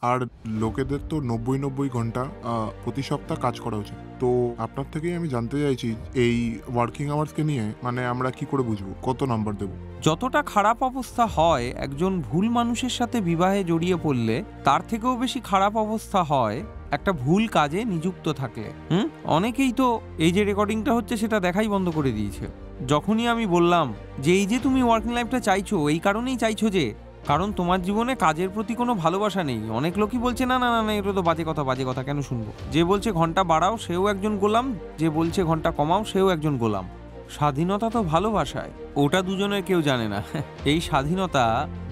আর লোকেদের তো ৯০ ঘন্টা প্রতি সপ্তাহ কাজ করা উচিত। তো আপনার থেকেই আমি জানতে চাইছি এই ওয়ার্কিং আওয়ার্সকে নিয়ে আমরা কি করে বুঝবো? কত নাম্বার দেব? যতটা খারাপ অবস্থা হয় একজন ভুল মানুষের সাথে বিবাহে জড়িয়ে পড়লে, তার থেকেও বেশি খারাপ অবস্থা হয় একটা ভুল কাজে নিযুক্ত থাকলে। অনেকেই তো এই যে রেকর্ডিংটা হচ্ছে সেটা দেখাই বন্ধ করে দিয়েছে। যখনই আমি বললাম যে এই যে তুমি ওয়ার্কিং লাইফটা চাইছো, এই কারণেই চাইছো যে কারণ তোমার জীবনে কাজের প্রতি কোনো ভালোবাসা নেই। অনেক লোকই বলছে না না না না, এটা তো বাজে কথা, বাজে কথা কেন শুনবো। যে বলছে ঘন্টা বাড়াও সেও একজন গোলাম, যে বলছে ঘন্টা কমাও সেও একজন গোলাম। স্বাধীনতা তো ভালোবাসায়, ওটা দুজনের কেউ জানে না। এই স্বাধীনতা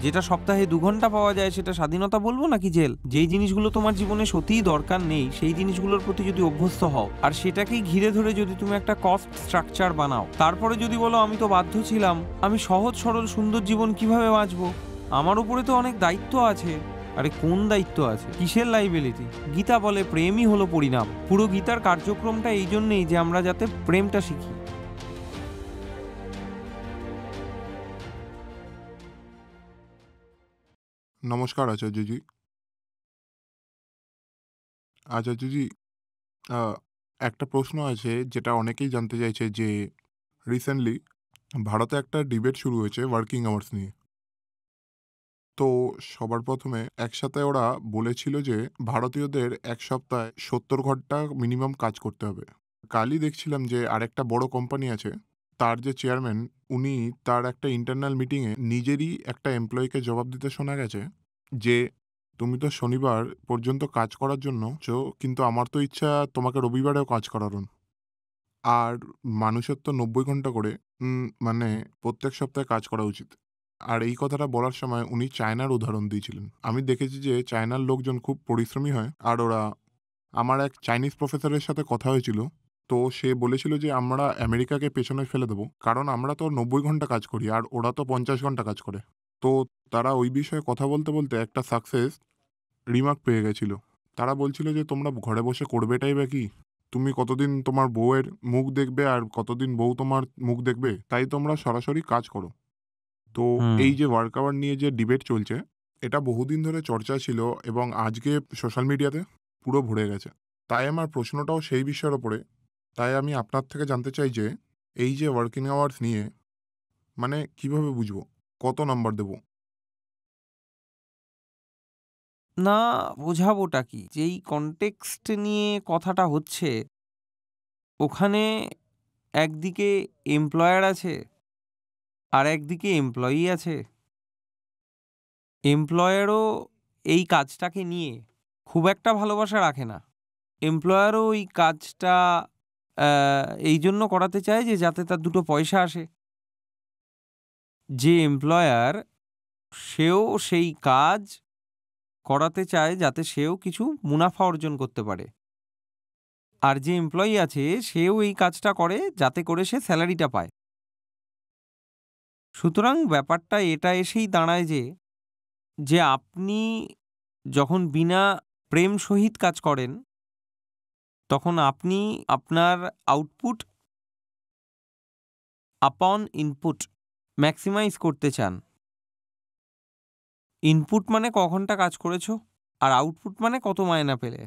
যেটা সপ্তাহে 2 ঘন্টা পাওয়া যায় সেটা স্বাধীনতা বলবো নাকি জেল? যেই জিনিসগুলো তোমার জীবনে সত্যিই দরকার নেই সেই জিনিসগুলোর প্রতি যদি অভ্যস্ত হও আর সেটাকেই ঘিরে ধরে যদি তুমি একটা কস্ট স্ট্রাকচার বানাও, তারপরে যদি বলো আমি তো বাধ্য ছিলাম, আমি সহজ সরল সুন্দর জীবন কিভাবে বাঁচবো, আমার উপরে তো অনেক দায়িত্ব আছে। আরে কোন দায়িত্ব আছে? কিসের লাইবিলিটি? গীতা বলে প্রেমই হলো পরিণাম। পুরো গীতার কার্যক্রমটা এই জন্যেই যে আমরা যাতে প্রেমটা শিখি। নমস্কার আচার্যজি। আচার্যজি, আ একটা প্রশ্ন আছে যেটা অনেকেই জানতে চাইছে যে রিসেন্টলি ভারতে একটা ডিবেট শুরু হয়েছে ওয়ার্কিং আওয়ার্স নিয়ে। তো সবার ১ম এ একসাথে ওরা বলেছিল যে ভারতীয়দের ১ সপ্তাহে ৭০ ঘন্টা মিনিমাম কাজ করতে হবে। কালই দেখছিলাম যে আরেকটা বড় কোম্পানি আছে, তার যে চেয়ারম্যান উনি তার একটা ইন্টারনাল মিটিংয়ে নিজেরই একটা এমপ্লয়িকে জবাব দিতে শোনা গেছে যে, "তুমি তো শনিবার পর্যন্ত কাজ করার জন্য কিন্তু আমার তো ইচ্ছা তোমাকে রবিবারেও কাজ করানোর। আর মানুষের তো ৯০ ঘন্টা করে মানে প্রত্যেক সপ্তাহে কাজ করা উচিত।" আর এই কথাটা বলার সময় উনি চায়নার উদাহরণ দিয়েছিলেন। আমি দেখেছি যে চায়নার লোকজন খুব পরিশ্রমী হয়। আর ওরা আমার এক চাইনিজ প্রফেসরের সাথে কথা হয়েছিল। তো সে বলেছিল যে আমরা আমেরিকাকে পেছনে ফেলে দেব। কারণ আমরা তো ৯০ ঘন্টা কাজ করি আর ওরা তো ৫০ ঘন্টা কাজ করে। তো তারা ওই বিষয়ে কথা বলতে, বলতে একটা সাকসেস রিমার্ক পেয়ে গেছিল। তারা বলছিল যে, "তোমরা ঘরে বসে করবেটাই বা কি? তুমি কতদিন তোমার বউয়ের মুখ দেখবে আর কতদিন বউ তোমার মুখ দেখবে? তাই তোমরা সরাসরি কাজ করো।" তো হুম। এই যে ওয়ার্ক আওয়ার নিয়ে যে ডিবেট চলছে, এটা বহুদিন ধরে চর্চা ছিল এবং আজকে সোশ্যাল মিডিয়াতে পুরো ভরে গেছে। তাই আমার প্রশ্নটাও সেই বিষয়ের ওপরে। তাই আমি আপনার থেকে জানতে চাই যে, এই যে ওয়ার্কিং আওয়ার্স নিয়ে কিভাবে বুঝবো? কত নাম্বার দেব? না, বোঝাবোটা কি? যেই কনটেক্সট নিয়ে কথাটা হচ্ছে, ওখানে একদিকে এমপ্লয়ার আছে, আর একদিকে এমপ্লয়ি আছে। এমপ্লয়ারও এই কাজটাকে নিয়ে খুব একটা ভালোবাসা রাখে না। এমপ্লয়ারও ওই কাজটা অ্যা এই জন্য করাতে চায় যে যাতে তার ২ টো পয়সা আসে। যে এমপ্লয়ার সেও সেই কাজ করাতে চায় যাতে সেও কিছু মুনাফা অর্জন করতে পারে। আর যে এমপ্লয়ি আছে সেও এই কাজটা করে যাতে করে সে সেলারিটা পায়। সুতরাং ব্যাপারটা এটা এসেই দাঁড়ায় যে আপনি যখন বিনা প্রেম সহিত কাজ করেন, তখন আপনি আপনার আউটপুট আপন ইনপুট ম্যাক্সিমাইজ করতে চান। ইনপুট মানে ক ঘন্টা কাজ করেছো, আর আউটপুট মানে কত মায়না পেলে।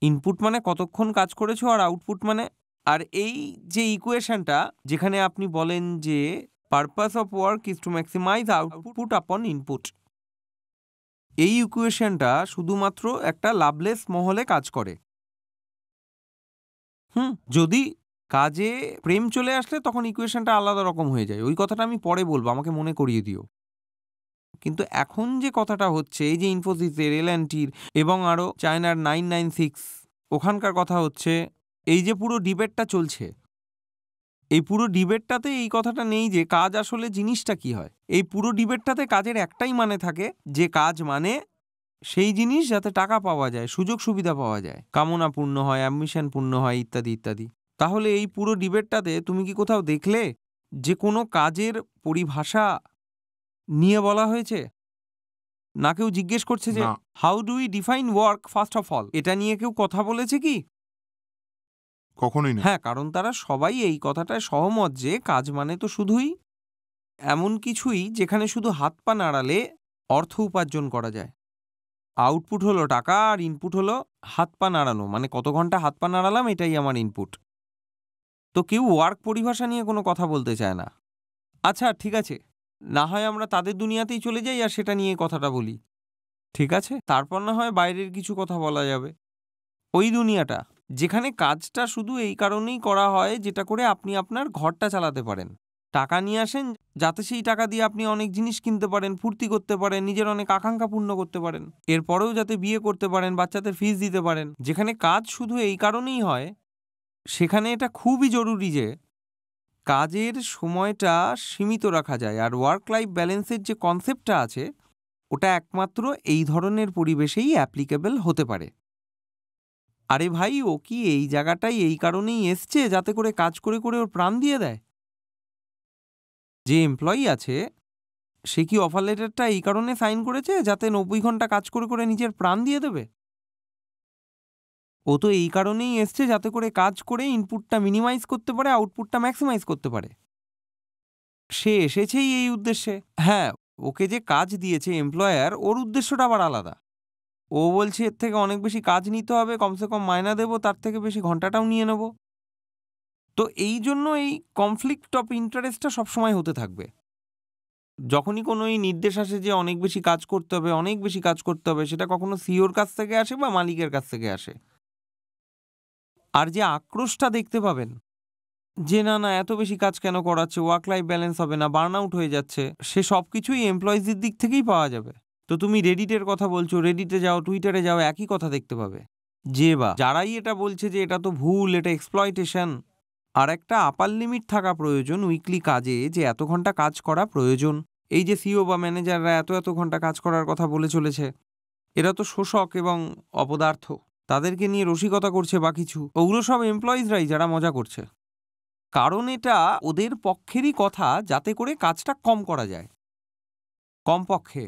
ইনপুট মানে কতক্ষণ কাজ করেছো আর আউটপুট মানে, আর এই যে ইকুয়েশনটা যেখানে আপনি বলেন যে purpose of work is to maximize output upon input, এই ইকুয়েশনটা শুধুমাত্র একটা লাভলেস মহলে কাজ করে। যদি কাজে প্রেম চলে আসলে তখন ইকুয়েশনটা আলাদা রকম হয়ে যায়। ওই কথাটা আমি পরে বলবো, আমাকে মনে করিয়ে দিও। কিন্তু এখন যে কথাটা হচ্ছে এই যে ইনফোসিসের, এল&টির এবং আরো চায়নার 996, ওখানকার কথা হচ্ছে, এই যে পুরো ডিবেটটা চলছে, এই পুরো ডিবেটটাতে এই কথাটা নেই যে কাজ আসলে জিনিসটা কি হয়। এই পুরো ডিবেটটাতে কাজের একটাই মানে থাকে, যে কাজ মানে সেই জিনিস যাতে টাকা পাওয়া যায়, সুযোগ সুবিধা পাওয়া যায়, কামনা পূর্ণ হয়, অ্যাম্বিশন পূর্ণ হয়, ইত্যাদি ইত্যাদি। তাহলে এই পুরো ডিবেটটাতে তুমি কি কোথাও দেখলে যে কোনো কাজের পরিভাষা নিয়ে বলা হয়েছে? না কেউ জিজ্ঞেস করছে যে না, how do we define work first of all, এটা নিয়ে কেউ কথা বলেছে কি? কখনোই না। হ্যাঁ, কারণ তারা সবাই এই কথাটায় সহমত যে কাজ মানে তো শুধুই এমন কিছুই যেখানে শুধু হাত পা নাড়ালে অর্থ উপার্জন করা যায়। আউটপুট হলো টাকা আর ইনপুট হলো হাত পা নাড়ানো, মানে কত ঘন্টা হাত পা নাড়ালাম এটাই আমার ইনপুট। তো কেউ ওয়ার্ক পরিভাষা নিয়ে কোনো কথা বলতে চায় না। আচ্ছা ঠিক আছে, না হয় আমরা তাদের দুনিয়াতেই চলে যাই আর সেটা নিয়ে কথাটা বলি, ঠিক আছে? তারপর না হয় বাইরের কিছু কথা বলা যাবে। ওই দুনিয়াটা যেখানে কাজটা শুধু এই কারণেই করা হয় যেটা করে আপনি আপনার ঘরটা চালাতে পারেন, টাকা নিয়ে আসেন যাতে সেই টাকা দিয়ে আপনি অনেক জিনিস কিনতে পারেন, ফুর্তি করতে পারেন, নিজের অনেক আকাঙ্ক্ষা পূর্ণ করতে পারেন, এরপরেও যাতে বিয়ে করতে পারেন, বাচ্চাদের ফিস দিতে পারেন। যেখানে কাজ শুধু এই কারণেই হয়, সেখানে এটা খুবই জরুরি যে কাজের সময়টা সীমিত রাখা যায়। আর ওয়ার্ক লাইফ ব্যালেন্সের যে কনসেপ্টটা আছে ওটা একমাত্র এই ধরনের পরিবেশেই অ্যাপ্লিকেবল হতে পারে। আরে ভাই, ও কি এই জায়গাটাই এই কারণেই এসছে যাতে করে কাজ করে করে ওর প্রাণ দিয়ে দেয়? যে এমপ্লয়ি আছে সে কি অফার লেটারটা এই কারণে সাইন করেছে যাতে 90 ঘন্টা কাজ করে করে নিজের প্রাণ দিয়ে দেবে? ও তো এই কারণেই এসছে যাতে করে কাজ করে ইনপুটটা মিনিমাইজ করতে পারে, আউটপুটটা ম্যাক্সিমাইজ করতে পারে। সে এসেছেই এই উদ্দেশ্যে। হ্যাঁ, ওকে যে কাজ দিয়েছে এমপ্লয়ার, ওর উদ্দেশ্যটা আবার আলাদা। ও বলছে এর থেকে অনেক বেশি কাজ নিতে হবে, কমসে কম মায়না দেবো, তার থেকে বেশি ঘন্টাটাও নিয়ে নেব। তো এই জন্য এই কনফ্লিক্ট অফ ইন্টারেস্টটা সবসময় হতে থাকবে। যখনই কোনো এই নির্দেশ আসে যে অনেক বেশি কাজ করতে হবে, অনেক বেশি কাজ করতে হবে, সেটা কখনো সিওর কাছ থেকে আসে বা মালিকের কাছ থেকে আসে। আর যে আক্রোশটা দেখতে পাবেন যে না না এত বেশি কাজ কেন করাচ্ছে, ওয়ার্ক লাইফ ব্যালেন্স হবে না, বার্ন আউট হয়ে যাচ্ছে, সে সব কিছুই এমপ্লয়িজদের দিক থেকেই পাওয়া যাবে। তো তুমি রেডিটের কথা বলছো, রেডিটে যাও, টুইটারে যাও, একই কথা দেখতে পাবে। যে বা যারাই এটা বলছে যে এটা তো ভুল, এটা এক্সপ্লয়টেশন, আর একটা আপার লিমিট থাকা প্রয়োজন উইকলি কাজে, যে এত ঘন্টা কাজ করা প্রয়োজন। এই যে সিও বা ম্যানেজাররা এত এত ঘন্টা কাজ করার কথা বলে চলেছে, এরা তো শোষক এবং অপদার্থ, তাদেরকে নিয়ে রসিকতা করছে বা কিছু, ওগুলো সব এমপ্লয়িজরাই যারা মজা করছে। কারণ এটা ওদের পক্ষেরই কথা যাতে করে কাজটা কম করা যায়, কমপক্ষে।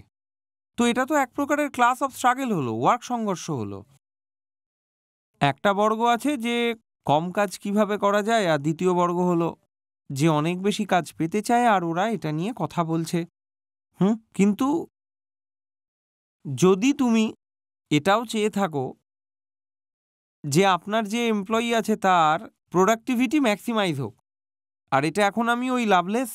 তো এটা তো এক প্রকারের ক্লাস অফ স্ট্রাগল হলো, ওয়ার্ক সংঘর্ষ হলো। একটা বর্গ আছে যে কম কাজ কিভাবে করা যায়, আর দ্বিতীয় বর্গ হলো যে অনেক বেশি কাজ পেতে চায় আর ওরা এটা নিয়ে কথা বলছে। কিন্তু যদি তুমি এটাও চেয়ে থাকো যে আপনার যে এমপ্লয়ি আছে তার প্রোডাক্টিভিটি ম্যাক্সিমাইজ হোক, আর এটা এখন আমি ওই লাভলেস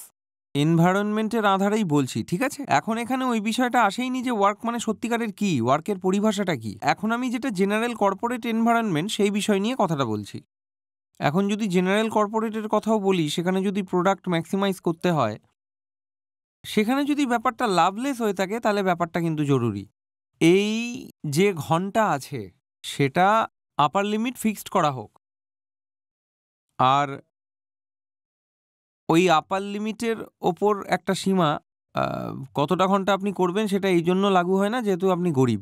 এনভায়রনমেন্টের আধারেই বলছি, ঠিক আছে? এখন এখানে ওই বিষয়টা আসেইনি যে ওয়ার্ক মানে সত্যিকারের কি, ওয়ার্কের পরিভাষাটা কি। এখন আমি যেটা জেনারেল কর্পোরেট এনভায়রনমেন্ট সেই বিষয় নিয়ে কথাটা বলছি। এখন যদি জেনারেল কর্পোরেটের কথাও বলি, সেখানে যদি প্রোডাক্ট ম্যাক্সিমাইজ করতে হয়, সেখানে যদি ব্যাপারটা লাভলেস হয়ে থাকে, তাহলে ব্যাপারটা কিন্তু জরুরি। এই যে ঘন্টা আছে সেটা আপার লিমিট ফিক্সড করা হোক, আর ওই আপার লিমিটের ওপর একটা সীমা, কতটা ঘন্টা আপনি করবেন সেটা এই জন্য লাগু হয় না যেহেতু আপনি গরিব।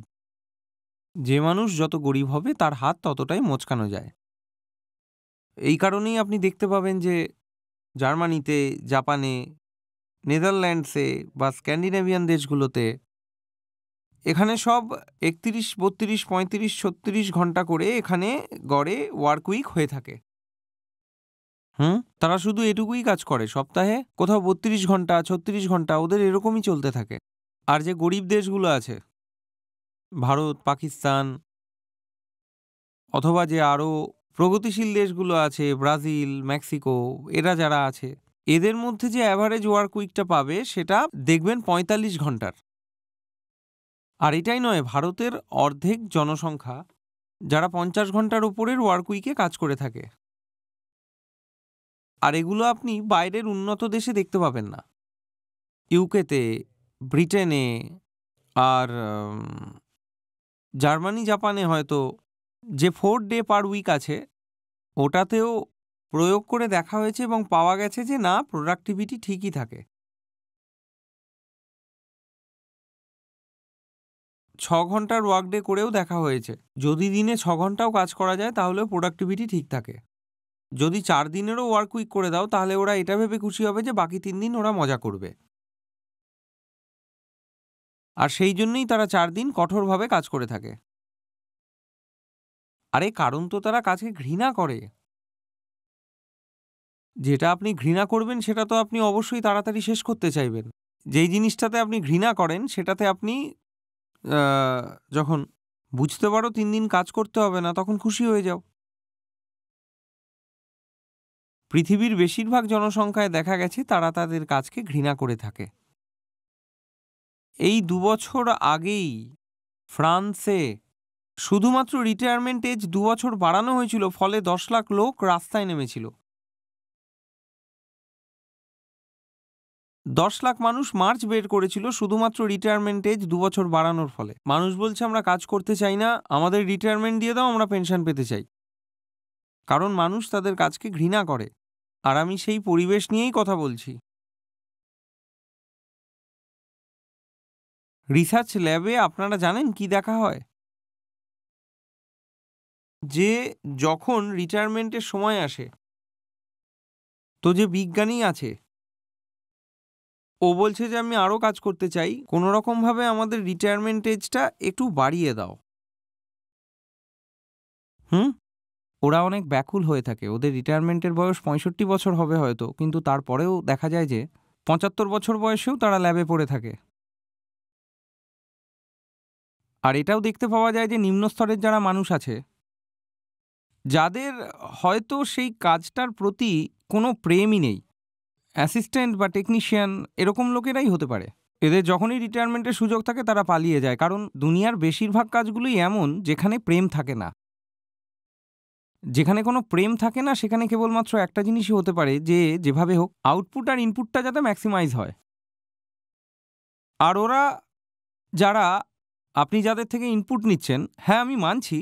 যে মানুষ যত গরিব হবে তার হাত ততটাই মোচকানো যায়। এই কারণেই আপনি দেখতে পাবেন যে জার্মানিতে, জাপানে, নেদারল্যান্ডসে বা স্ক্যান্ডিনেভিয়ান দেশগুলোতে এখানে সব ৩১, ৩২, ৩৫, ৩৬ ঘন্টা করে এখানে গড়ে ওয়ার্ক উইক হয়ে থাকে। তারা শুধু এটুকুই কাজ করে সপ্তাহে, কোথাও ৩২ ঘন্টা, ৩৬ ঘন্টা, ওদের এরকমই চলতে থাকে। আর যে গরিব দেশগুলো আছে, ভারত, পাকিস্তান, অথবা যে আরও প্রগতিশীল দেশগুলো আছে, ব্রাজিল, মেক্সিকো, এরা যারা আছে, এদের মধ্যে যে অ্যাভারেজ ওয়ার্ক উইকটা পাবে সেটা দেখবেন ৪৫ ঘন্টার। আর এটাই নয়, ভারতের অর্ধেক জনসংখ্যা যারা ৫০ ঘন্টার উপরের ওয়ার্ক উইকে কাজ করে থাকে। আর এগুলো আপনি বাইরের উন্নত দেশে দেখতে পাবেন না। ইউকেতে, ব্রিটেনে, আর জার্মানি, জাপানে হয়তো যে 4 ডে পার উইক আছে ওটাতেও প্রয়োগ করে দেখা হয়েছে এবং পাওয়া গেছে যে না, প্রোডাক্টিভিটি ঠিকই থাকে। ৬ ঘন্টার ওয়ার্ক ডে করেও দেখা হয়েছে, যদি দিনে ৬ ঘন্টাও কাজ করা যায় তাহলেও প্রোডাক্টিভিটি ঠিক থাকে। যদি ৪ দিনেরও ওয়ার্ক উইক করে দাও তাহলে ওরা এটা ভেবে খুশি হবে যে বাকি 3 দিন ওরা মজা করবে। আর সেই জন্যই তারা ৪ দিন কঠোরভাবে কাজ করে থাকে। আরে কারণ তো তারা কাজকে ঘৃণা করে। যেটা আপনি ঘৃণা করবেন সেটা তো আপনি অবশ্যই তাড়াতাড়ি শেষ করতে চাইবেন। যেই জিনিসটাতে আপনি ঘৃণা করেন সেটাতে আপনি যখন বুঝতে পারো 3 দিন কাজ করতে হবে না, তখন খুশি হয়ে যাও। পৃথিবীর বেশিরভাগ জনসংখ্যায় দেখা গেছে তারা তাদের কাজকে ঘৃণা করে থাকে। এই 2 বছর আগেই ফ্রান্সে শুধুমাত্র রিটায়ারমেন্ট এজ 2 বছর বাড়ানো হয়েছিল, ফলে 10 লাখ লোক রাস্তায় নেমেছিল। 10 লাখ মানুষ মার্চ বের করেছিল শুধুমাত্র রিটায়ারমেন্ট এজ 2 বছর বাড়ানোর ফলে। মানুষ বলছে আমরা কাজ করতে চাই না, আমাদের রিটায়ারমেন্ট দিয়ে দাও, আমরা পেনশন পেতে চাই। কারণ মানুষ তাদের কাজকে ঘৃণা করে। আর আমি সেই পরিবেশ নিয়েই কথা বলছি। রিসার্চ ল্যাবে আপনারা জানেন কি দেখা হয়? যে যখন রিটায়ারমেন্টের সময় আসে, তো যে বিজ্ঞানী আছে ও বলছে যে আমি আরও কাজ করতে চাই, কোনো রকমভাবে আমাদের রিটায়ারমেন্ট এজটা একটু বাড়িয়ে দাও। ওরা অনেক ব্যাকুল হয়ে থাকে। ওদের রিটায়ারমেন্টের বয়স 65 বছর হবে হয়তো, কিন্তু তারপরেও দেখা যায় যে 75 বছর বয়সেও তারা ল্যাবে পড়ে থাকে। আর এটাও দেখতে পাওয়া যায় যে নিম্ন স্তরের যারা মানুষ আছে, যাদের হয়তো সেই কাজটার প্রতি কোনো প্রেমই নেই, অ্যাসিস্ট্যান্ট বা টেকনিশিয়ান এরকম লোকেরাই হতে পারে, এদের যখনই রিটায়ারমেন্টের সুযোগ থাকে তারা পালিয়ে যায়। কারণ দুনিয়ার বেশিরভাগ কাজগুলোই এমন যেখানে প্রেম থাকে না। যেখানে কোনো প্রেম থাকে না সেখানে কেবলমাত্র একটা জিনিসই হতে পারে, যে যেভাবে হোক আউটপুট আর ইনপুটটা যাতে ম্যাক্সিমাইজ হয়। আর ওরা যারা, আপনি যাদের থেকে ইনপুট নিচ্ছেন, হ্যাঁ আমি মানছি,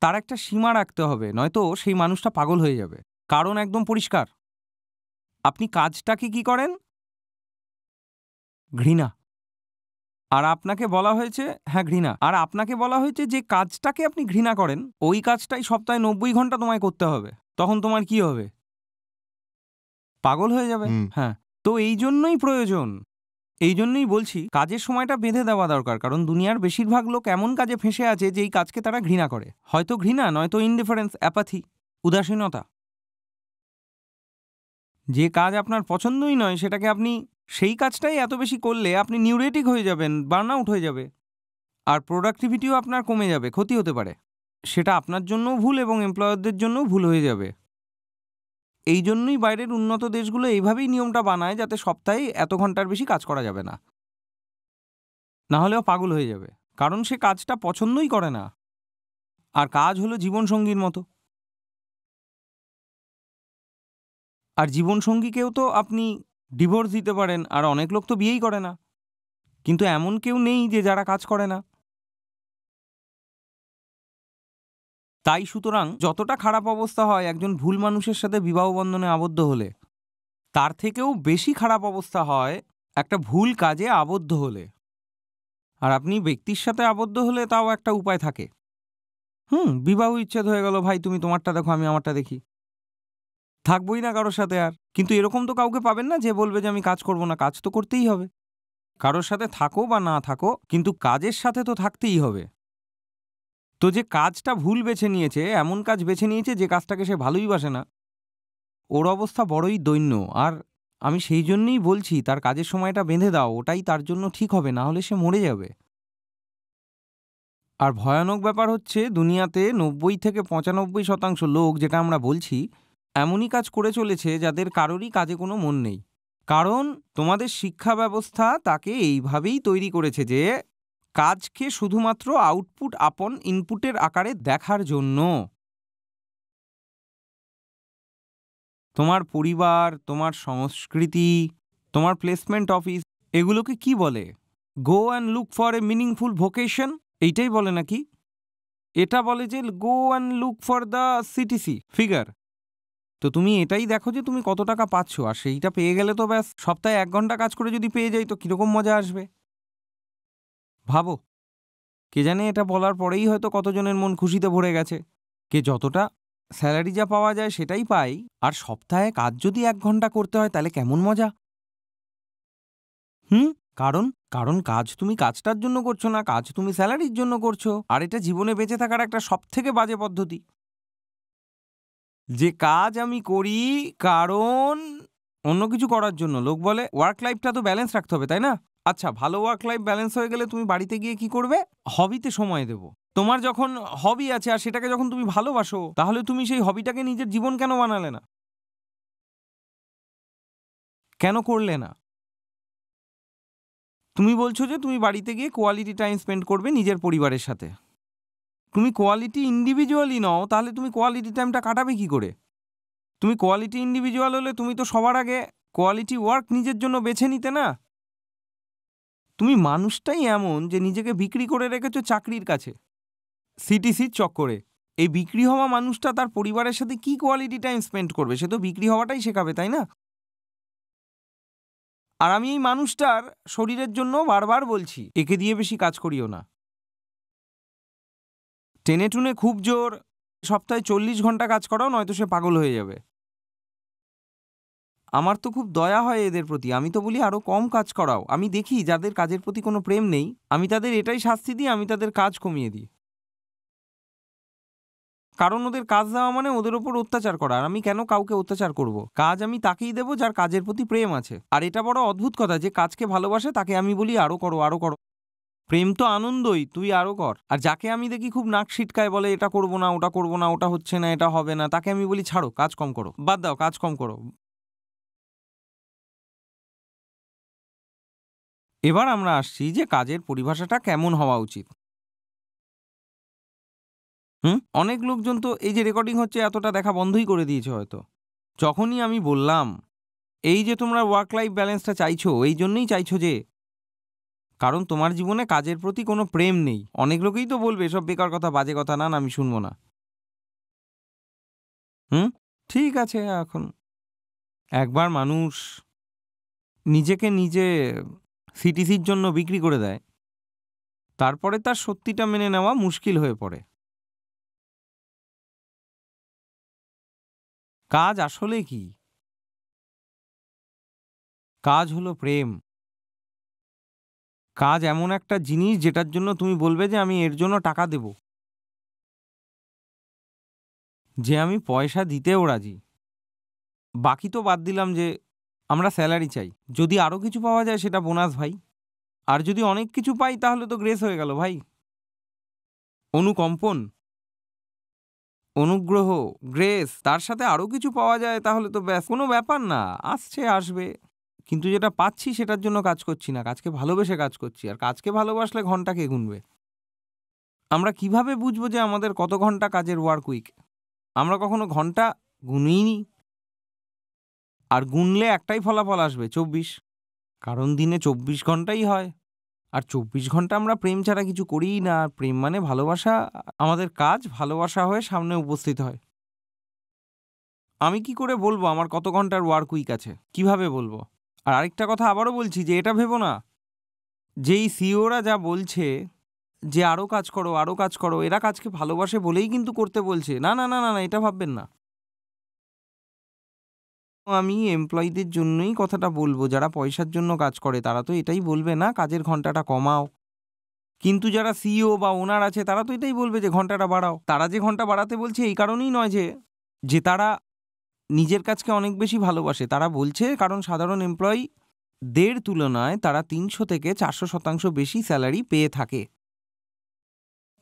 তার একটা সীমা রাখতে হবে, নয়তো সেই মানুষটা পাগল হয়ে যাবে। কারণ একদম পরিষ্কার, আপনি কাজটাকে কি করেন? ঘৃণা। আর আপনাকে বলা হয়েছে, হ্যাঁ ঘৃণা, আর আপনাকে বলা হয়েছে যে কাজটাকে আপনি ঘৃণা করেন ওই কাজটাই সপ্তাহে 90 ঘন্টা তোমায় করতে হবে। তখন তোমার কি হবে? পাগল হয়ে যাবে। হ্যাঁ, তো এই জন্যই প্রয়োজন, এই জন্যই বলছি কাজের সময়টা বেঁধে দেওয়া দরকার। কারণ দুনিয়ার বেশিরভাগ লোক এমন কাজে ফেঁসে আছে যে এই কাজকে তারা ঘৃণা করে। হয়তো ঘৃণা, নয়তো ইনডিফারেন্স, অ্যাপাথি, উদাসীনতা। যে কাজ আপনার পছন্দই নয় সেটাকে আপনি, সেই কাজটাই এত বেশি করলে আপনি নিউরেটিক হয়ে যাবেন, বার্ন আউট হয়ে যাবে, আর প্রোডাক্টিভিটিও আপনার কমে যাবে, ক্ষতি হতে পারে। সেটা আপনার জন্যও ভুল এবং এমপ্লয়ারদের জন্যও ভুল হয়ে যাবে। এই জন্যই বাইরের উন্নত দেশগুলো এইভাবেই নিয়মটা বানায়, যাতে সপ্তাহে এত ঘন্টার বেশি কাজ করা যাবে না, না হলেও পাগল হয়ে যাবে। কারণ সে কাজটা পছন্দই করে না। আর কাজ হলো জীবনসঙ্গীর মতো। আর জীবনসঙ্গীকেও তো আপনি ডিভোর্স দিতে পারেন, আর অনেক লোক তো বিয়েই করে না। কিন্তু এমন কেউ নেই যে যারা কাজ করে না। তাই সুতরাং যতটা খারাপ অবস্থা হয় একজন ভুল মানুষের সাথে বিবাহ বন্ধনে আবদ্ধ হলে, তার থেকেও বেশি খারাপ অবস্থা হয় একটা ভুল কাজে আবদ্ধ হলে। আর আপনি ব্যক্তির সাথে আবদ্ধ হলে তাও একটা উপায় থাকে। বিবাহ ইচ্ছেদ হয়ে গেল, ভাই তুমি তোমারটা দেখো, আমি আমারটা দেখি, থাকবোই না কারোর সাথে আর। কিন্তু এরকম তো কাউকে পাবেন না যে বলবে যে আমি কাজ করব না। কাজ তো করতেই হবে, কারোর সাথে থাকো বা না থাকো, কিন্তু কাজের সাথে তো থাকতেই হবে। তো যে কাজটা ভুল বেছে নিয়েছে, এমন কাজ বেছে নিয়েছে যে কাজটাকে সে ভালোই বাসে না, ওর অবস্থা বড়ই দৈন্য। আর আমি সেই জন্যই বলছি তার কাজের সময়টা বেঁধে দাও, ওটাই তার জন্য ঠিক হবে, না হলে সে মরে যাবে। আর ভয়ানক ব্যাপার হচ্ছে, দুনিয়াতে 90 থেকে 95% লোক, যেটা আমরা বলছি, এমনই কাজ করে চলেছে যাদের কারোরই কাজে কোনো মন নেই। কারণ তোমাদের শিক্ষা ব্যবস্থা তাকে এইভাবেই তৈরি করেছে যে কাজকে শুধুমাত্র আউটপুট আপন ইনপুটের আকারে দেখার জন্য। তোমার পরিবার, তোমার সংস্কৃতি, তোমার প্লেসমেন্ট অফিস, এগুলোকে কি বলে? Go and look for a meaningful vocation, এইটাই বলে নাকি? এটা বলে যে go and look for the CTC figure. তো তুমি এটাই দেখো যে তুমি কত টাকা পাচ্ছ, আর সেইটা পেয়ে গেলে তো ব্যাস। সপ্তাহে 1 ঘন্টা কাজ করে যদি পেয়ে যাই তো কীরকম মজা আসবে ভাবো। কে জানে এটা বলার পরেই হয়তো কতজনের মন খুশিতে ভরে গেছে। কে যতটা স্যালারি যা পাওয়া যায় সেটাই পাই, আর সপ্তাহে কাজ যদি 1 ঘন্টা করতে হয় তাহলে কেমন মজা। কারণ কারণ কাজ তুমি কাজটার জন্য করছো না, কাজ তুমি স্যালারির জন্য করছো। আর এটা জীবনে বেঁচে থাকার একটা সবথেকে বাজে পদ্ধতি, যে কাজ আমি করি কারণ অন্য কিছু করার জন্য। লোক বলে ওয়ার্ক লাইফটা তো ব্যালেন্স রাখতে হবে, তাই না? আচ্ছা, ভালো ওয়ার্ক লাইফ ব্যালেন্স হয়ে গেলে তুমি বাড়িতে গিয়ে কি করবে? হবিতে সময় দেবো। তোমার যখন হবি আছে আর সেটাকে যখন তুমি ভালোবাসো, তাহলে তুমি সেই হবিটাকে নিজের জীবন কেন বানালে না? কেন করলে না? তুমি বলছো যে তুমি বাড়িতে গিয়ে কোয়ালিটি টাইম স্পেন্ড করবে নিজের পরিবারের সাথে। তুমি কোয়ালিটি ইন্ডিভিজুয়ালি নও, তাহলে তুমি কোয়ালিটি টাইমটা কাটাবে কি করে? তুমি কোয়ালিটি ইন্ডিভিজুয়াল হলে তুমি তো সবার আগে কোয়ালিটি ওয়ার্ক নিজের জন্য বেছে নিতে না? তুমি মানুষটাই এমন যে নিজেকে বিক্রি করে রেখেছো চাকরির কাছে, সিটিসির চক্করে। এই বিক্রি হওয়া মানুষটা তার পরিবারের সাথে কি কোয়ালিটি টাইম স্পেন্ড করবে? সে তো বিক্রি হওয়াটাই শেখাবে, তাই না? আর আমি এই মানুষটার শরীরের জন্য বারবার বলছি, একে দিয়ে বেশি কাজ করিও না। টেনে টুনে খুব জোর সপ্তাহে 40 ঘন্টা কাজ করাও, নয়তো সে পাগল হয়ে যাবে। আমার তো খুব দয়া হয় এদের প্রতি। আমি তো বলি আরও কম কাজ করাও। আমি দেখি যাদের কাজের প্রতি কোনো প্রেম নেই, আমি তাদের এটাই শাস্তি দিই, আমি তাদের কাজ কমিয়ে দিই। কারণ ওদের কাজ দেওয়া মানে ওদের ওপর অত্যাচার করা। আর আমি কেন কাউকে অত্যাচার করব? কাজ আমি তাকেই দেবো যার কাজের প্রতি প্রেম আছে। আর এটা বড় অদ্ভুত কথা যে কাজকে ভালোবাসে তাকে আমি বলি আরও করো, আরও করো। প্রেম তো আনন্দই, তুই আরও কর। আর যাকে আমি দেখি খুব নাক সিটকায়, বলে এটা করবো না, ওটা করবো না, ওটা হচ্ছে না, এটা হবে না, তাকে আমি বলি ছাড়ো, কাজ কম করো, বাদ দাও, কাজ কম করো। এবার আমরা আসছি যে কাজের পরিভাষাটা কেমন হওয়া উচিত। অনেক লোকজন তো এই যে রেকর্ডিং হচ্ছে এতটা দেখা বন্ধই করে দিয়েছে হয়তো। যখনই আমি বললাম এই যে তোমরা ওয়ার্ক লাইফ ব্যালেন্সটা চাইছো, এই জন্যই চাইছো যে কারণ তোমার জীবনে কাজের প্রতি কোনো প্রেম নেই। অনেক লোকেই তো বলবে এসব বেকার কথা, বাজে কথা, না না আমি শুনবো না। ঠিক আছে, এখন একবার মানুষ নিজেকে নিজে সিটিসির জন্য বিক্রি করে দেয়, তারপরে তার সত্যিটা মেনে নেওয়া মুশকিল হয়ে পড়ে। কাজ আসলে কি? কাজ হলো প্রেম। কাজ এমন একটা জিনিস যেটার জন্য তুমি বলবে যে আমি এর জন্য টাকা দেব, যে আমি পয়সা দিতেও রাজি। বাকি তো বাদ দিলাম যে আমরা স্যালারি চাই, যদি আরও কিছু পাওয়া যায় সেটা বোনাস ভাই। আর যদি অনেক কিছু পাই তাহলে তো গ্রেস হয়ে গেল ভাই। অনুকম্পন, অনুগ্রহ, গ্রেস, তার সাথে আরও কিছু পাওয়া যায় তাহলে তো ব্যাস, কোনো ব্যাপার না, আসছে আসবে। কিন্তু যেটা পাচ্ছি সেটার জন্য কাজ করছি না, কাজকে ভালোবেসে কাজ করছি। আর কাজকে ভালোবাসলে ঘন্টা কে গুনবে? আমরা কিভাবে বুঝবো যে আমাদের কত ঘন্টা কাজের ওয়ার্ক উইক? আমরা কখনো ঘন্টা গুনিনি। আর গুনলে একটাই ফলাফল আসবে, 24। কারণ দিনে 24 ঘন্টাই হয়। আর 24 ঘন্টা আমরা প্রেম ছাড়া কিছু করিই না। আর প্রেম মানে ভালোবাসা। আমাদের কাজ ভালোবাসা হয়ে সামনে উপস্থিত হয়। আমি কি করে বলবো আমার কত ঘন্টার ওয়ার্ক উইক আছে? কিভাবে বলবো? আর আরেকটা কথা আবারও বলছি যে এটা ভেবো না যেই সিওরা যা বলছে যে আরও কাজ করো, আরও কাজ করো, এরা কাজকে ভালোবাসে বলেই কিন্তু করতে বলছে। না না না না না, এটা ভাববেন না। আমি এমপ্লয়ীদের জন্যই কথাটা বলবো, যারা পয়সার জন্য কাজ করে তারা তো এটাই বলবে না কাজের ঘন্টাটা কমাও। কিন্তু যারা সিইও বা ওনার আছে তারা তো এটাই বলবে যে ঘন্টাটা বাড়াও। তারা যে ঘন্টা বাড়াতে বলছে এই কারণেই নয় যে যে তারা নিজের কাজকে অনেক বেশি ভালোবাসে। তারা বলছে কারণ সাধারণ এমপ্লয়ীদের তুলনায় তারা 300 থেকে 400% বেশি স্যালারি পেয়ে থাকে।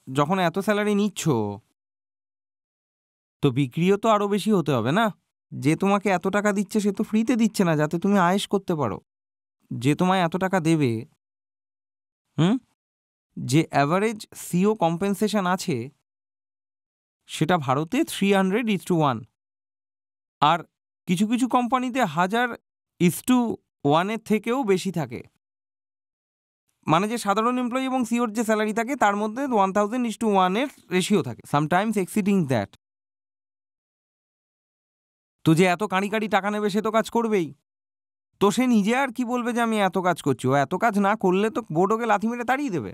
যখন এত স্যালারি নিচ্ছ তো বিক্রিও তো আরও বেশি হতে হবে না? যে তোমাকে এত টাকা দিচ্ছে সে তো ফ্রিতে দিচ্ছে না যাতে তুমি আয়েশ করতে পারো। যে তোমায় এত টাকা দেবে, যে অ্যাভারেজ সিও কম্পেনসেশন আছে সেটা ভারতে 300:1। আর কিছু কিছু কোম্পানিতে 1000:1 থেকেও বেশি থাকে। মানে যে সাধারণ এমপ্লয়ি এবং সিওর যে স্যালারি থাকে তার মধ্যে 1000:1 রেশিও থাকে, সামটাইমস এক্সিডিং দ্যাট। তো যে এত কাঁড়ি কাঁড়ি টাকা নেবে সে তো কাজ করবেই। তো সে নিজে আর কি বলবে যে আমি এত কাজ করছি? ও এত কাজ না করলে তো বোর্ড ওকে লাথি মেরে তাড়িয়ে দেবে।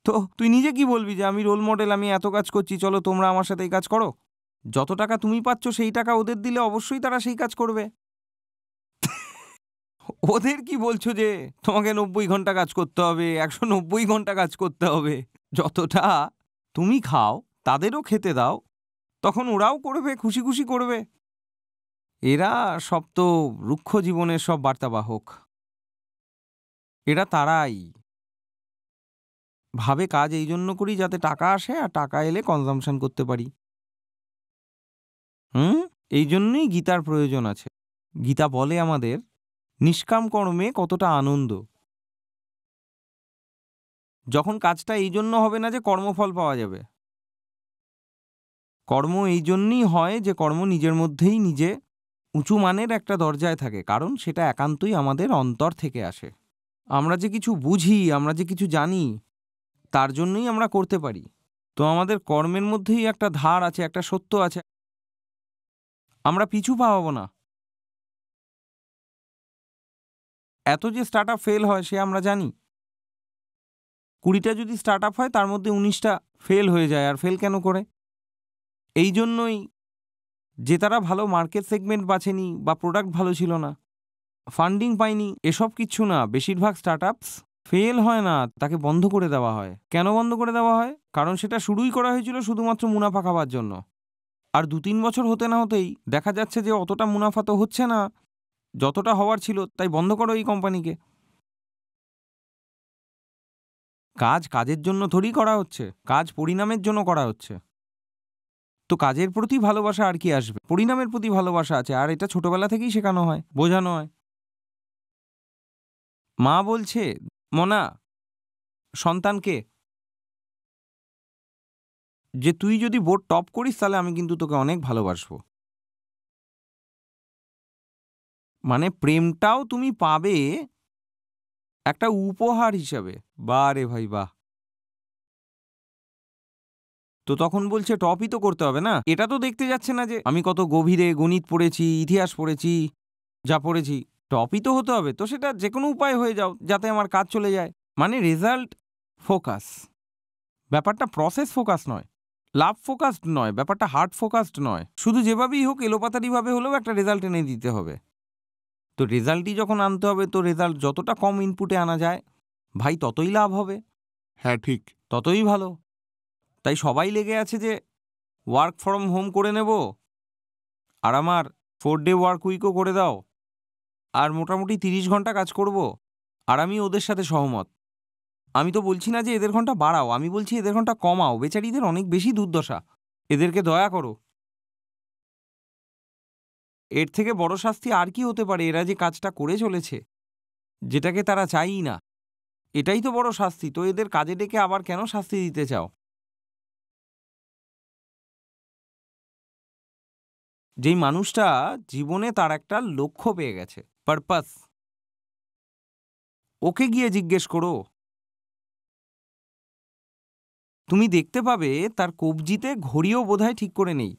তো তুই নিজে কি বলবি যে আমি রোল মডেল, আমি এত কাজ করছি, চলো তোমরা আমার সাথে এই কাজ করো? যত টাকা তুমি পাচ্ছ সেই টাকা ওদের দিলে অবশ্যই তারা সেই কাজ করবে। ওদের কি বলছো যে তোমাকে 90 ঘন্টা কাজ করতে হবে, 190 ঘন্টা কাজ করতে হবে? যতটা তুমি খাও তাদেরও খেতে দাও, তখন ওরাও করবে, খুশি খুশি করবে। এরা সব তো রুক্ষ জীবনের সব বার্তাবাহক। এরা তারাই ভাবে কাজ এই জন্য করি যাতে টাকা আসে, আর টাকা এলে কনজাম্পশন করতে পারি। এই জন্যই গীতার প্রয়োজন আছে। গীতা বলে আমাদের নিষ্কাম কর্মে কতটা আনন্দ। যখন কাজটা এই জন্য হবে না যে কর্মফল পাওয়া যাবে, কর্ম এই জন্যই হয় যে কর্ম নিজের মধ্যেই নিজে উঁচু মানের একটা দরজায় থাকে, কারণ সেটা একান্তই আমাদের অন্তর থেকে আসে। আমরা যে কিছু বুঝি, আমরা যে কিছু জানি, তার জন্যই আমরা করতে পারি। তো আমাদের কর্মের মধ্যেই একটা ধার আছে, একটা সত্য আছে। আমরা পিছু পাওয়াবো না। এত যে স্টার্ট আপ ফেল হয় সে আমরা জানি। 20টা যদি স্টার্ট আপ হয় তার মধ্যে 19টা ফেল হয়ে যায়। আর ফেল কেন করে? এই জন্যই যে তারা ভালো মার্কেট সেগমেন্ট বাছেনি বা প্রোডাক্ট ভালো ছিল না, ফান্ডিং পায়নি, এসব কিচ্ছু না। বেশিরভাগ স্টার্ট আপস ফেল হয় না, তাকে বন্ধ করে দেওয়া হয়। কেন বন্ধ করে দেওয়া হয়? কারণ সেটা শুরুই করা হয়েছিল শুধুমাত্র মুনাফা খাওয়ার জন্য। আর 2-3 বছর হতে না হতেই দেখা যাচ্ছে যে অতটা মুনাফা তো হচ্ছে না যতটা হওয়ার ছিল, তাই বন্ধ করো এই কোম্পানিকে। কাজ কাজের জন্য থোড়ই করা হচ্ছে, কাজ পরিণামের জন্য করা হচ্ছে। তো কাজের প্রতি ভালোবাসা আর কি আসবে? পরিণামের প্রতি ভালোবাসা আছে, আর এটা ছোটবেলা থেকেই শেখানো হয়, বোঝানো হয়। মা বলছে, মনা সন্তানকে, যে তুই যদি বোর্ড টপ করিস তাহলে আমি কিন্তু তোকে অনেক ভালোবাসবো। মানে প্রেমটাও তুমি পাবে একটা উপহার হিসাবে। বাহ রে ভাই বাহ। তো তখন বলছে টপই তো করতে হবে না। এটা তো দেখতে যাচ্ছে না যে আমি কত গভীরে গণিত পড়েছি, ইতিহাস পড়েছি, যা পড়েছি, টপই তো হতে হবে। তো সেটা যে কোনো উপায় হয়ে যাও যাতে আমার কাজ চলে যায়। মানে রেজাল্ট ফোকাস, ব্যাপারটা প্রসেস ফোকাস নয়, লাভ ফোকাসড নয়, ব্যাপারটা হার্ড ফোকাসড নয়। শুধু যেভাবেই হোক এলোপাতাড়িভাবে হলেও একটা রেজাল্ট এনে দিতে হবে। তো রেজাল্টই যখন আনতে হবে, তো রেজাল্ট যতটা কম ইনপুটে আনা যায় ভাই ততই লাভ হবে, হ্যাঁ, ঠিক। ততই ভালো। তাই সবাই লেগে আছে যে ওয়ার্ক ফ্রম হোম করে নেব, আর আমার 4 ডে ওয়ার্ক উইকও করে দাও, আর মোটামুটি 30 ঘন্টা কাজ করব। আর আমি ওদের সাথে সহমত। আমি তো বলছি না যে এদের ঘন্টা বাড়াও, আমি বলছি এদের ঘন্টা কমাও। বেচারিদের অনেক বেশি দুর্দশা, এদেরকে দয়া করো। এর থেকে বড় শাস্তি আর কি হতে পারে? এরা যে কাজটা করে চলেছে, যেটাকে তারা চায়ই না, এটাই তো বড় শাস্তি। তো এদের কাজে ডেকে আবার কেন শাস্তি দিতে চাও? যেই মানুষটা জীবনে তার একটা লক্ষ্য পেয়ে গেছে, পারপাস, ওকে গিয়ে জিজ্ঞেস করো। তুমি দেখতে পাবে তার কবজিতে ঘড়িও বোধহয় ঠিক করে নেই,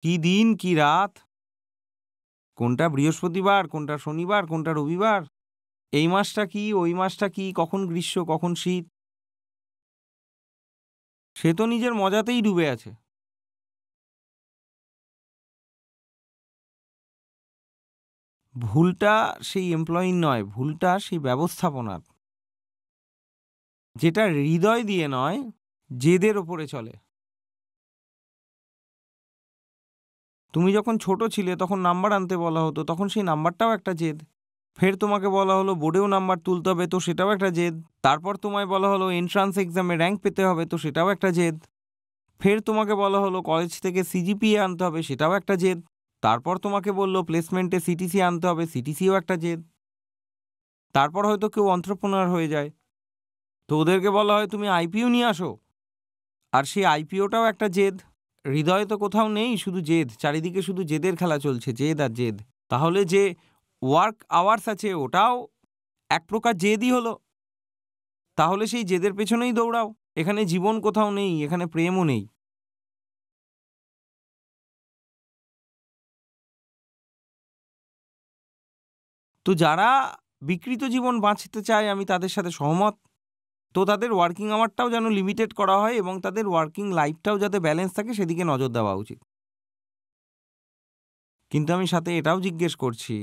কি দিন কি রাত, কোনটা বৃহস্পতিবার, কোনটা শনিবার, কোনটা রবিবার, এই মাসটা কি, ওই মাসটা কি, কখন গ্রীষ্ম কখন শীত, সে তো নিজের মজাতেই ডুবে আছে। ভুলটা সেই এমপ্লয়ির নয়, ভুলটা সেই ব্যবস্থাপনার, যেটা হৃদয় দিয়ে নয়, জেদের ওপরে চলে। তুমি যখন ছোট ছিলে তখন নাম্বার আনতে বলা হতো, তখন সেই নাম্বারটাও একটা জেদ। ফের তোমাকে বলা হলো বোর্ডেও নাম্বার তুলতে হবে, তো সেটাও একটা জেদ। তারপর তোমায় বলা হলো এন্ট্রান্স এক্সামে র্যাঙ্ক পেতে হবে, তো সেটাও একটা জেদ। ফের তোমাকে বলা হলো কলেজ থেকে সিজিপিএ আনতে হবে, সেটাও একটা জেদ। তারপর তোমাকে বললো প্লেসমেন্টে সিটিসি আনতে হবে, সিটিসিও একটা জেদ। তারপর হয়তো কেউ অন্ত্রপ্রনার হয়ে যায়, তো ওদেরকে বলা হয় তুমি আইপিও নিয়ে আসো, আর সেই আইপিওটাও একটা জেদ। হৃদয় তো কোথাও নেই, শুধু জেদ, চারিদিকে শুধু জেদের খেলা চলছে, জেদ আর জেদ। তাহলে যে ওয়ার্ক আওয়ার্স আছে ওটাও এক প্রকার জেদই হলো। তাহলে সেই জেদের পেছনেই দৌড়াও। এখানে জীবন কোথাও নেই, এখানে প্রেমও নেই। তো যারা বিকৃত জীবন বাঁচতে চায় আমি তাদের সাথে সহমত। তো তাদের ওয়ার্কিং আওয়ারটাও যেন লিমিটেড করা হয় এবং তাদের ওয়ার্কিং লাইফটাও যাতে ব্যালেন্স থাকে সেদিকে নজর দেওয়া উচিত। কিন্তু আমি সাথে এটাও জিজ্ঞেস করছি,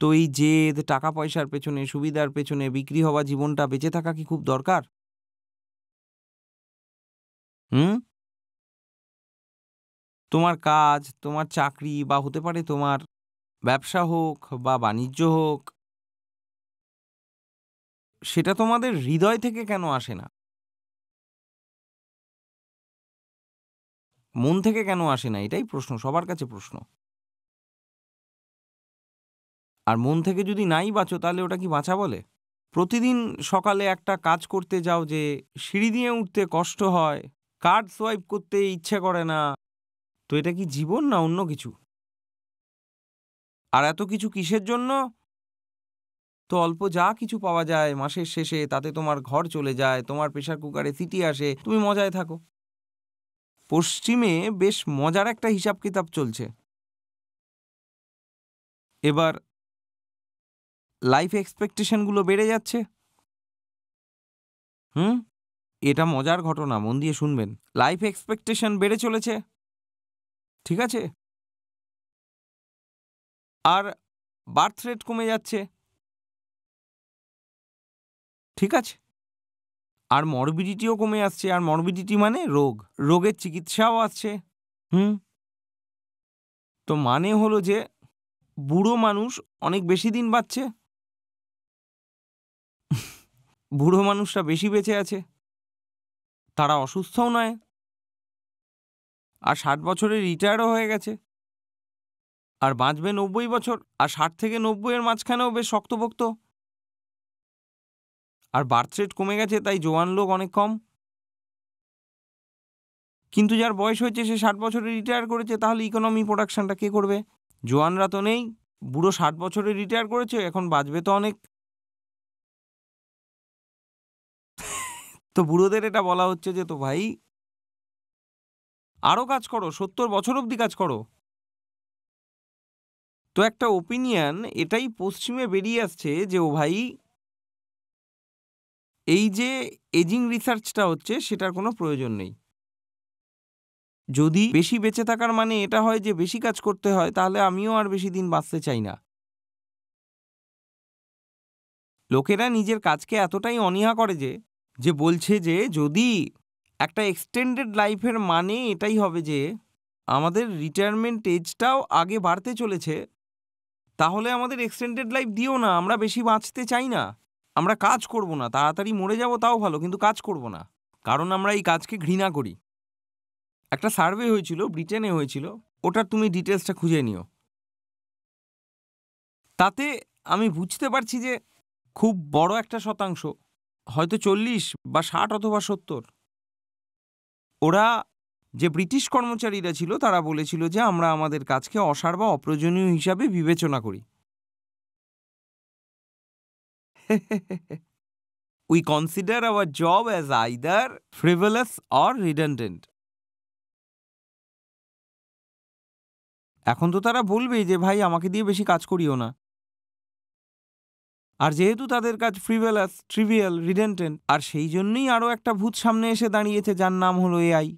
তো এই জেদ, টাকা পয়সার পেছনে, সুবিধার পেছনে বিক্রি হওয়া জীবনটা বেঁচে থাকা কি খুব দরকার? হুম? তোমার কাজ, তোমার চাকরি বা হতে পারে তোমার ব্যবসা হোক বা বাণিজ্য হোক, সেটা তোমাদের হৃদয় থেকে কেন আসে না? মন থেকে কেন আসে না? এটাই প্রশ্ন, সবার কাছে প্রশ্ন। আর মন থেকে যদি নাই বাঁচো তাহলে ওটা কি বাঁচা বলে? প্রতিদিন সকালে একটা কাজ করতে যাও যে সিঁড়ি দিয়ে উঠতে কষ্ট হয়, কার্ড সোয়াইপ করতে ইচ্ছে করে না, তো এটা কি জীবন না অন্য কিছু? আর এত কিছু কিসের জন্য? তো অল্প যা কিছু পাওয়া যায় মাসের শেষে তাতে তোমার ঘর চলে যায়, তোমার প্রেসার কুকারে সিটি আসে, তুমি মজায় থাকো। পশ্চিমে বেশ মজার একটা হিসাব কিতাব চলছে। এবার লাইফ এক্সপেকটেশনগুলো বেড়ে যাচ্ছে। হুম, এটা মজার ঘটনা, মন দিয়ে শুনবেন। লাইফ এক্সপেকটেশন বেড়ে চলেছে, ঠিক আছে? আর বার্থ রেট কমে যাচ্ছে, ঠিক আছে? আর মরবিডিটিও কমে আসছে। আর মরবিডিটি মানে রোগ, রোগের চিকিৎসাও আসছে। হুম, তো মানে হলো যে বুড়ো মানুষ অনেক বেশি দিন বাঁচছে, বুড়ো মানুষরা বেশি বেঁচে আছে, তারা অসুস্থও নয়, আর ৬০ বছরে রিটায়ারও হয়ে গেছে, আর বাঁচবে ৯০ বছর, আর ৬০ থেকে ৯০ এর মাঝখানেও বেশ শক্তপোক্ত। আর বার্থ রেট কমে গেছে, তাই জোয়ান লোক অনেক কম। কিন্তু যার বয়স হয়েছে সে ৬০ বছরে রিটায়ার করেছে, তাহলে ইকোনমি প্রোডাকশনটা কে করবে? জোয়ানরা তো নেই, বুড়ো ৬০ বছরে রিটায়ার করেছে, এখন বাঁচবে তো অনেক। তো বুড়োদের এটা বলা হচ্ছে যে তো ভাই আরও কাজ করো, ৭০ বছর অবধি কাজ করো। তো একটা ওপিনিয়ন এটাই পশ্চিমে বেরিয়ে আসছে যে ও ভাই এই যে এজিং রিসার্চটা হচ্ছে সেটার কোনো প্রয়োজন নেই। যদি বেশি বেঁচে থাকার মানে এটা হয় যে বেশি কাজ করতে হয়, তাহলে আমিও আর বেশি দিন বাঁচতে চাই না। লোকেরা নিজের কাজকে এতটাই অনীহা করে যে যে বলছে যে যদি একটা এক্সটেন্ডেড লাইফের মানে এটাই হবে যে আমাদের রিটায়ারমেন্ট এজটাও আগে বাড়তে চলেছে, তাহলে আমাদের এক্সটেন্ডেড লাইফ দিও না, আমরা বেশি বাঁচতে চাই না, আমরা কাজ করব না, তাড়াতাড়ি মরে যাব তাও ভালো, কিন্তু কাজ করব না, কারণ আমরা এই কাজকে ঘৃণা করি। একটা সার্ভে হয়েছিল, ব্রিটেনে হয়েছিল, ওটার তুমি ডিটেলসটা খুঁজে নিও। তাতে আমি বুঝতে পারছি যে খুব বড় একটা শতাংশ, হয়তো ৪০ বা ৬০ অথবা ৭০, ওরা যে ব্রিটিশ কর্মচারীরা ছিল তারা বলেছিল যে আমরা আমাদের কাজকে অসার বা অপ্রয়োজনীয় হিসাবে বিবেচনা করি। We consider our job as either frivolous or redundant. এখন তো তারা বলবেই যে ভাই আমাকে দিয়ে বেশি কাজ করিও না। আর যেহেতু তাদের কাজ ফ্রিভেলাস, ট্রিভিয়াল, রিডেন্ডেন্ট, আর সেই জন্যই আরও একটা ভূত সামনে এসে দাঁড়িয়েছে যার নাম হলো এআই।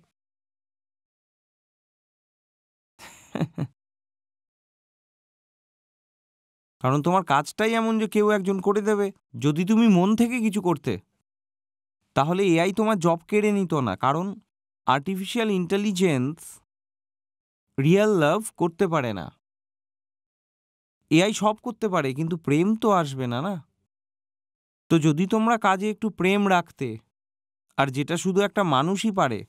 কারণ তোমার কাজটাই এমন যে কেউ একজন করে দেবে। যদি তুমি মন থেকে কিছু করতে, তাহলে এআই তোমার জব কেড়ে নিত না, কারণ আর্টিফিশিয়াল ইন্টেলিজেন্স রিয়েল লাভ করতে পারে না। এআই সব করতে পারে, কিন্তু প্রেম তো আসবে না, না? তো যদি তোমরা কাজে একটু প্রেম রাখতে, আর যেটা শুধু একটা মানুষই পারে,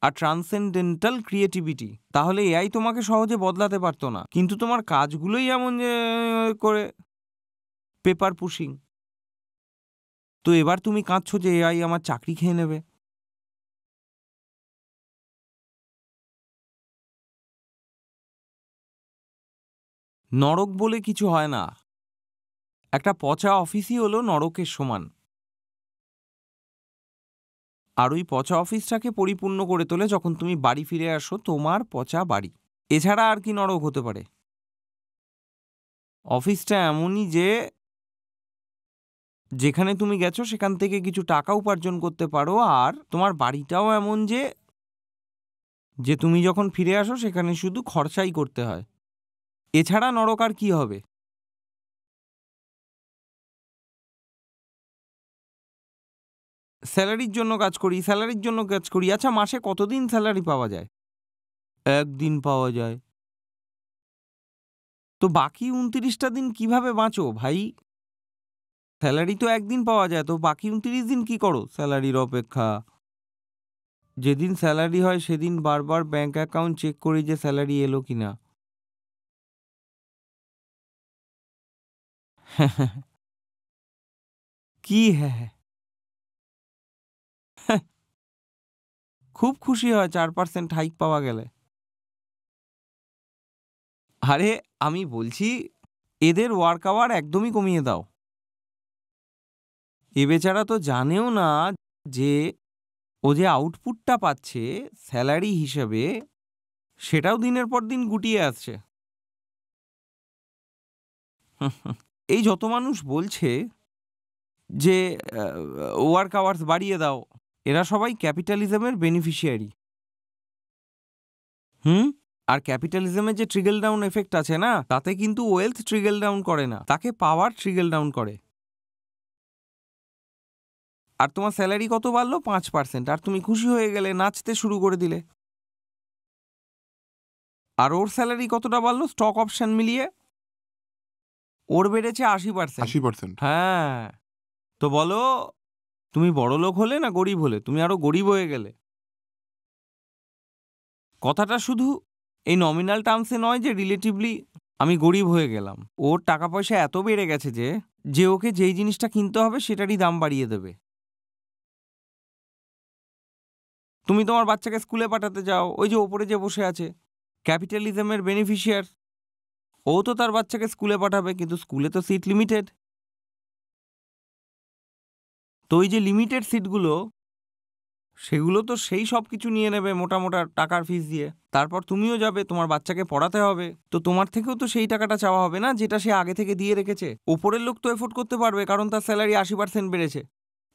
আর ট্রান্সেন্ডেন্টাল ক্রিয়েটিভিটি, তাহলে এআই তোমাকে সহজে বদলাতে পারতো না। কিন্তু তোমার কাজগুলোই এমন যে করে পেপার পুশিং। তো এবার তুমি কাঁদছো যে এআই আমার চাকরি খেয়ে নেবে। নরক বলে কিছু হয় না। একটা পচা অফিসই হলো নরকের সমান। আর ওই পচা অফিসটাকে পরিপূর্ণ করে তোলে যখন তুমি বাড়ি ফিরে আসো তোমার পচা বাড়ি। এছাড়া আর কি নরক হতে পারে? অফিসটা এমনই যে যেখানে তুমি গেছো সেখান থেকে কিছু টাকা উপার্জন করতে পারো, আর তোমার বাড়িটাও এমন যে যে তুমি যখন ফিরে আসো সেখানে শুধু খরচাই করতে হয়। এছাড়া নরক আর কি হবে? স্যালারির জন্য কাজ করি, স্যালারির জন্য কাজ করি। আচ্ছা, মাসে কতদিন স্যালারি পাওয়া যায়? একদিন পাওয়া যায়। তো বাকি ২৯টা দিন কিভাবে বাঁচো ভাই? স্যালারি তো একদিন পাওয়া যায়, তো বাকি ২৯ দিন কি করো স্যালারির অপেক্ষা? যেদিন স্যালারি হয় সেদিন বারবার ব্যাংক অ্যাকাউন্ট চেক করি যে স্যালারি এলো কিনা। কি হ্যাঁ, হ্যাঁ। খুব খুশি হয় ৪% হাইক পাওয়া গেলে। আরে আমি বলছি এদের ওয়ার্ক আওয়ার একদমই কমিয়ে দাও। এ বেচারা তো জানেও না যে ও যে আউটপুটটা পাচ্ছে স্যালারি হিসেবে সেটাও দিনের পর দিন গুটিয়ে আসছে। এই যত মানুষ বলছে যে ওয়ার্ক আওয়ার্স বাড়িয়ে দাও, এরা সবাই ক্যাপিটালিজমের বেনিফিশিয়ারি। হুম? আর ক্যাপিটালিজমের যে ট্রিকল ডাউন এফেক্ট আছে না, তাতে কিন্তু ওয়েলথ ট্রিকল ডাউন করে না, তাকে পাওয়ার ট্রিকল ডাউন করে। আর তোমার স্যালারি কত বাড়লো? ৫%, আর তুমি খুশি হয়ে গেলে, নাচতে শুরু করে দিলে। আর ওর স্যালারি কতটা বাড়লো স্টক অপশন মিলিয়ে? ওর বেড়েছে ৮০%। ৮০%। হ্যাঁ, তো বলো তুমি বড়লোক হলে না গরিব হলে? তুমি আরো গরিব হয়ে গেলে। কথাটা শুধু এই নমিনাল টার্মসে নয় যে রিলেটিভলি আমি গরিব হয়ে গেলাম। ওর টাকা পয়সা এত বেড়ে গেছে যে ওকে যেই জিনিসটা কিনতে হবে সেটারই দাম বাড়িয়ে দেবে। তুমি তোমার বাচ্চাকে স্কুলে পাঠাতে যাও, ওই যে ওপরে যে বসে আছে ক্যাপিটালিজমের বেনিফিশিয়ার, ও তো তার বাচ্চাকে স্কুলে পাঠাবে, কিন্তু স্কুলে তো সিট লিমিটেড। তো ওই যে লিমিটেড সিটগুলো, সেগুলো তো সেই সব কিছু নিয়ে নেবে মোটা মোটা টাকার ফিস দিয়ে। তারপর তুমিও যাবে, তোমার বাচ্চাকে পড়াতে হবে, তো তোমার থেকেও তো সেই টাকাটা চাওয়া হবে না যেটা সে আগে থেকে দিয়ে রেখেছে। ওপরের লোক তো এফোর্ড করতে পারবে কারণ তার স্যালারি ৮০% বেড়েছে।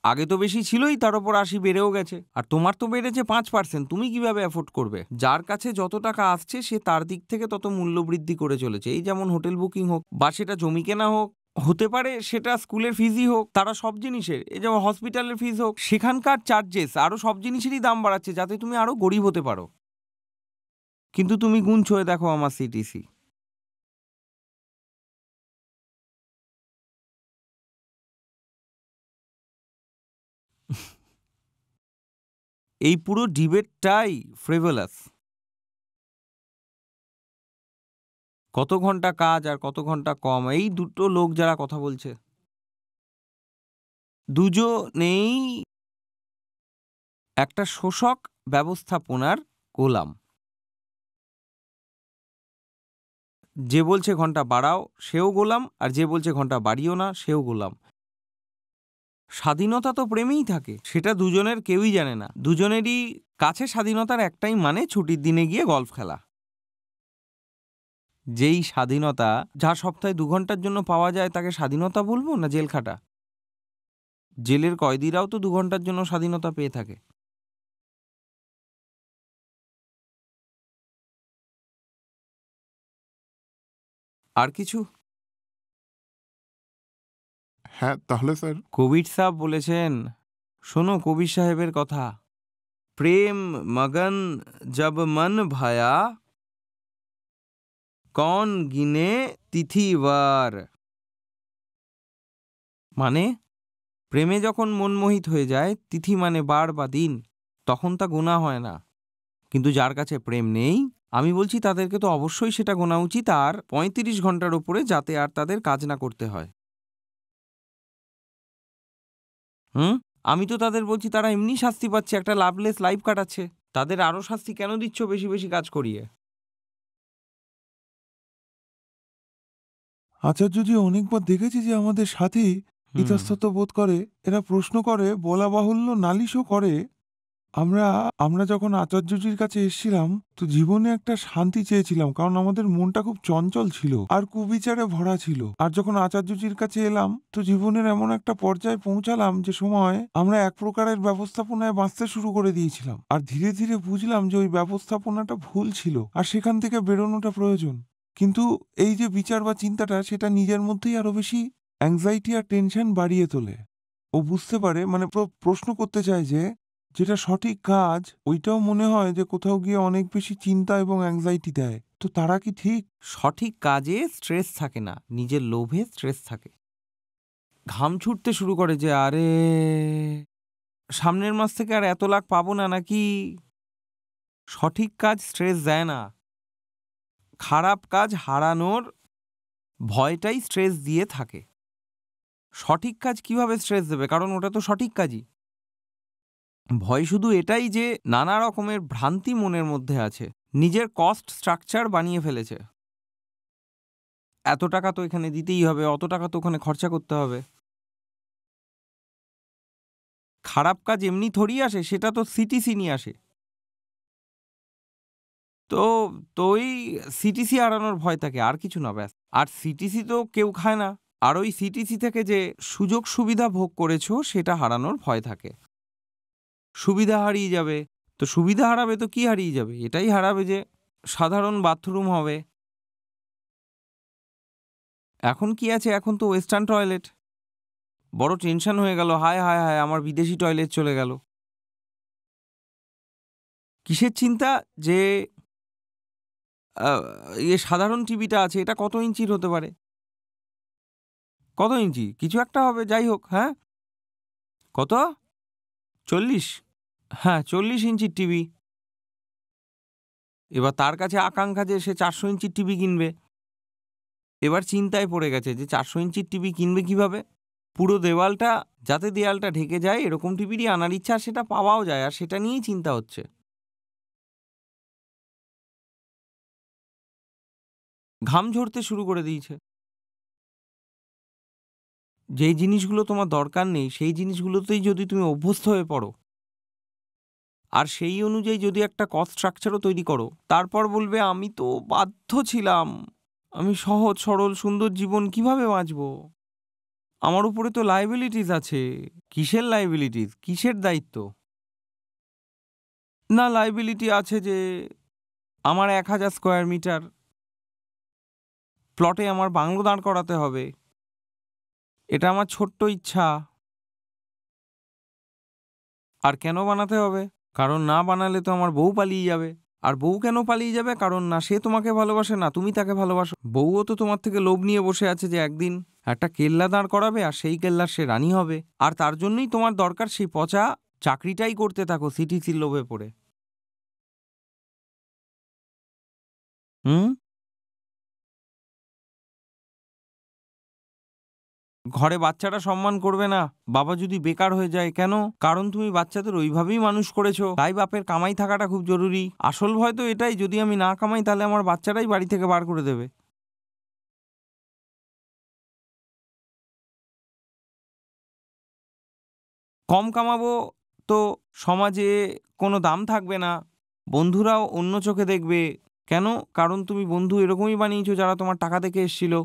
আগে তো বেশি ছিলই, তার উপর ৮০ বেড়েও গেছে। আর তোমার তো বেড়েছে ৫%, তুমি কিভাবে অ্যাফোর্ড করবে? যার কাছে যত টাকা আসছে সে তার দিক থেকে তত মূল্য বৃদ্ধি করে চলেছে। এই যেমন হোটেল বুকিং হোক, বা সেটা জমি কেনা হোক, হতে পারে সেটা স্কুলের ফিজই হোক, তারা সব জিনিসের, এই যেমন হসপিটালের ফিজ হোক, সেখানকার চার্জেস আরও সব জিনিসেরই দাম বাড়াচ্ছে যাতে তুমি আরও গরিব হতে পারো। কিন্তু তুমি গুনছো, দেখো আমার সিটিসি। এই পুরো ডিবেটটাই ফ্রেভোলাস। কত ঘন্টা কাজ আর কত ঘন্টা কম, এই দুটো লোক যারা কথা বলছে দুজনেই একটা শোষক ব্যবস্থাপনার গোলাম। যে বলছে ঘন্টা বাড়াও সেও গোলাম, আর যে বলছে ঘন্টা বাড়িও না সেও গোলাম। স্বাধীনতা তো প্রেমেই থাকে, সেটা দুজনের কেউই জানে না। দুজনেরই কাছে স্বাধীনতার একটাই মানে ছুটির দিনে গিয়ে গলফ খেলা। যেই স্বাধীনতা যা সপ্তাহে ২ ঘন্টার জন্য পাওয়া যায় তাকে স্বাধীনতা বলবো না জেল খাটা? জেলের কয়েদিরাও তো ২ ঘন্টার জন্য স্বাধীনতা পেয়ে থাকে। আর কিছু? হ্যাঁ, তাহলে স্যার কবির সাহেব বলেছেন, শোনো কবির সাহেবের কথা, প্রেম মগন জব মন ভায়া কন গিনে তিথিবার। মানে প্রেমে যখন মনমোহিত হয়ে যায়, তিথি মানে বার বা দিন, তখন তা গোনা হয় না। কিন্তু যার কাছে প্রেম নেই, আমি বলছি তাদেরকে তো অবশ্যই সেটা গোনা উচিত, আর ৩৫ ঘন্টার ওপরে, যাতে আর তাদের কাজ না করতে হয়। হুম, আমি তো তাদের বলছি তারা এমনি শাস্তি পাচ্ছে, একটা লাভলেস লাইফ কাটাচ্ছে, তাদের আরও শাস্তি কেন দিচ্ছ বেশি বেশি কাজ করিয়ে? আচার্যজি অনেকবার দেখেছি যে আমাদের সাথী হুম, ইতস্তত বোধ করে, এরা প্রশ্ন করে, বলা বাহুল্য নালিশও করে। আমরা আমরা যখন আচার্যজির কাছে এসেছিলাম তো জীবনে একটা শান্তি চেয়েছিলাম, কারণ আমাদের মনটা খুব চঞ্চল ছিল আর কুবিচারে ভরা ছিল। আর যখন আচার্যজির কাছে এলাম তো জীবনের এমন একটা পর্যায়ে পৌঁছালাম যে সময় আমরা এক প্রকারের ব্যবস্থাপনায় বাঁচতে শুরু করে দিয়েছিলাম, আর ধীরে ধীরে বুঝলাম যে ওই ব্যবস্থাপনাটা ভুল ছিল আর সেখান থেকে বেরোনোটা প্রয়োজন। কিন্তু এই যে বিচার বা চিন্তাটা, সেটা নিজের মধ্যেই আরো বেশি অ্যাংজাইটি আর টেনশন বাড়িয়ে তোলে। ও বুঝতে পারে, মানে প্রশ্ন করতে চায় যে যেটা সঠিক কাজ ওইটাও মনে হয় যে কোথাও গিয়ে অনেক বেশি চিন্তা এবং অ্যাংজাইটি দেয়। তো তারা কি ঠিক? সঠিক কাজে স্ট্রেস থাকে না, নিজের লোভে স্ট্রেস থাকে। ঘাম ছুটতে শুরু করে যে আরে সামনের মাস থেকে আর এত লাখ পাবো না নাকি। সঠিক কাজ স্ট্রেস দেয় না, খারাপ কাজ হারানোর ভয়টাই স্ট্রেস দিয়ে থাকে। সঠিক কাজ কিভাবে স্ট্রেস দেবে, কারণ ওটা তো সঠিক কাজই। ভয় শুধু এটাই যে নানা রকমের ভ্রান্তি মনের মধ্যে আছে, নিজের কস্ট স্ট্রাকচার বানিয়ে ফেলেছে। এত টাকা তো এখানে দিতেই হবে, অত টাকা তো ওখানে খরচা করতে হবে। খারাপ কাজ এমনি থরি আসে, সেটা তো সিটিসি নিয়ে আসে। তো তো ওই সিটিসি হারানোর ভয় থাকে, আর কিছু না, ব্যাস। আর সিটিসি তো কেউ খায় না, আর ওই সিটিসি থেকে যে সুযোগ সুবিধা ভোগ করেছো সেটা হারানোর ভয় থাকে। সুবিধা হারিয়ে যাবে, তো সুবিধা হারাবে তো কি হারিয়ে যাবে, এটাই হারাবে যে সাধারণ বাথরুম হবে। এখন কি আছে, এখন তো ওয়েস্টার্ন টয়লেট। বড় টেনশন হয়ে গেল, হায় হায় হায় আমার বিদেশি টয়লেট চলে গেল। কিসের চিন্তা, যে সাধারণ টিভিটা আছে এটা কত ইঞ্চির হতে পারে, কত ইঞ্চি কিছু একটা হবে, যাই হোক। হ্যাঁ, কত, 40? হ্যাঁ, 40 ইঞ্চির টিভি। এবার তার কাছে আকাঙ্ক্ষা যে সে 400 ইঞ্চির টিভি কিনবে। এবার চিন্তায় পড়ে গেছে যে 400 ইঞ্চির টিভি কিনবে কিভাবে। পুরো দেওয়ালটা, যাতে দেওয়ালটা ঢেকে যায় এরকম টিভিরই আনার ইচ্ছা, আর সেটা পাওয়াও যায়, আর সেটা নিয়েই চিন্তা হচ্ছে। ঘাম ঝরতে শুরু করে দিয়েছে। যেই জিনিসগুলো তোমার দরকার নেই সেই জিনিসগুলোতেই যদি তুমি অভ্যস্ত হয়ে পড়ো, আর সেই অনুযায়ী যদি একটা কস্ট স্ট্রাকচারও তৈরি করো, তারপর বলবে আমি তো বাধ্য ছিলাম, আমি সহজ সরল সুন্দর জীবন কিভাবে বাঁচব, আমার উপরে তো লাইবিলিটিস আছে। কিসের লাইবিলিটিস, কিসের দায়িত্ব? না, লাইবিলিটি আছে যে আমার 1000 স্কোয়ার মিটার প্লটে আমার বাংলো দাঁড় করাতে হবে, এটা আমার ছোট্ট ইচ্ছা। আর কেন বানাতে হবে? কারণ না বানালে তো আমার বউ পালিয়ে যাবে। আর বউ কেন পালিয়ে যাবে? কারণ না সে তোমাকে ভালোবাসে না তুমি তাকে ভালোবাসো। বউও তো তোমার থেকে লোভ নিয়ে বসে আছে যে একদিন একটা কেল্লা দাঁড় করাবে আর সেই কেল্লার সে রানী হবে। আর তার জন্যই তোমার দরকার সেই পচা চাকরিটাই করতে থাকো সিটিসির লোভে পড়ে। হুম, ঘরে বাচ্চাটা সম্মান করবে না, বাবা যদি বেকার হয়ে যায় কেন? কারণ তুমি বাচ্চাদের ওইভাবেই মানুষ করেছো, তাই বাপের কামাই থাকাটা খুব জরুরি। আসল ভয় তো এটাই, যদি আমি না কামাই তাহলে আমার বাচ্চারাই বাড়ি থেকে বার করে দেবে। কম কামাবো তো সমাজে কোনো দাম থাকবে না, বন্ধুরাও অন্য চোখে দেখবে। কেন? কারণ তুমি বন্ধু এরকমই বানিয়েছো যারা তোমার টাকা দেখে এসেছিল।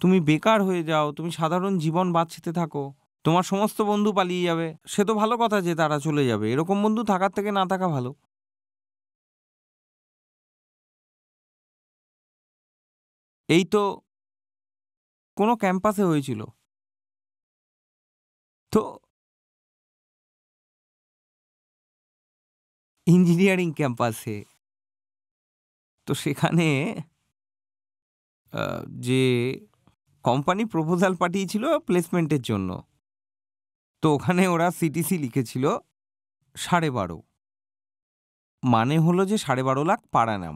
তুমি বেকার হয়ে যাও, তুমি সাধারণ জীবন বাঁচতে থাকো, তোমার সমস্ত বন্ধু পালিয়ে যাবে। সে তো ভালো কথা যে তারা চলে যাবে, এরকম বন্ধু থাকার থেকে না থাকা ভালো। এই তো কোনো ক্যাম্পাসে হয়েছিল, তো ইঞ্জিনিয়ারিং ক্যাম্পাসে, তো সেখানে যে কোম্পানি প্রপোজাল পাঠিয়েছিল প্লেসমেন্টের জন্য, তো ওখানে ওরা সিটিসি লিখেছিল 12.5, মানে হলো যে 12.5 লাখ পার অ্যানাম।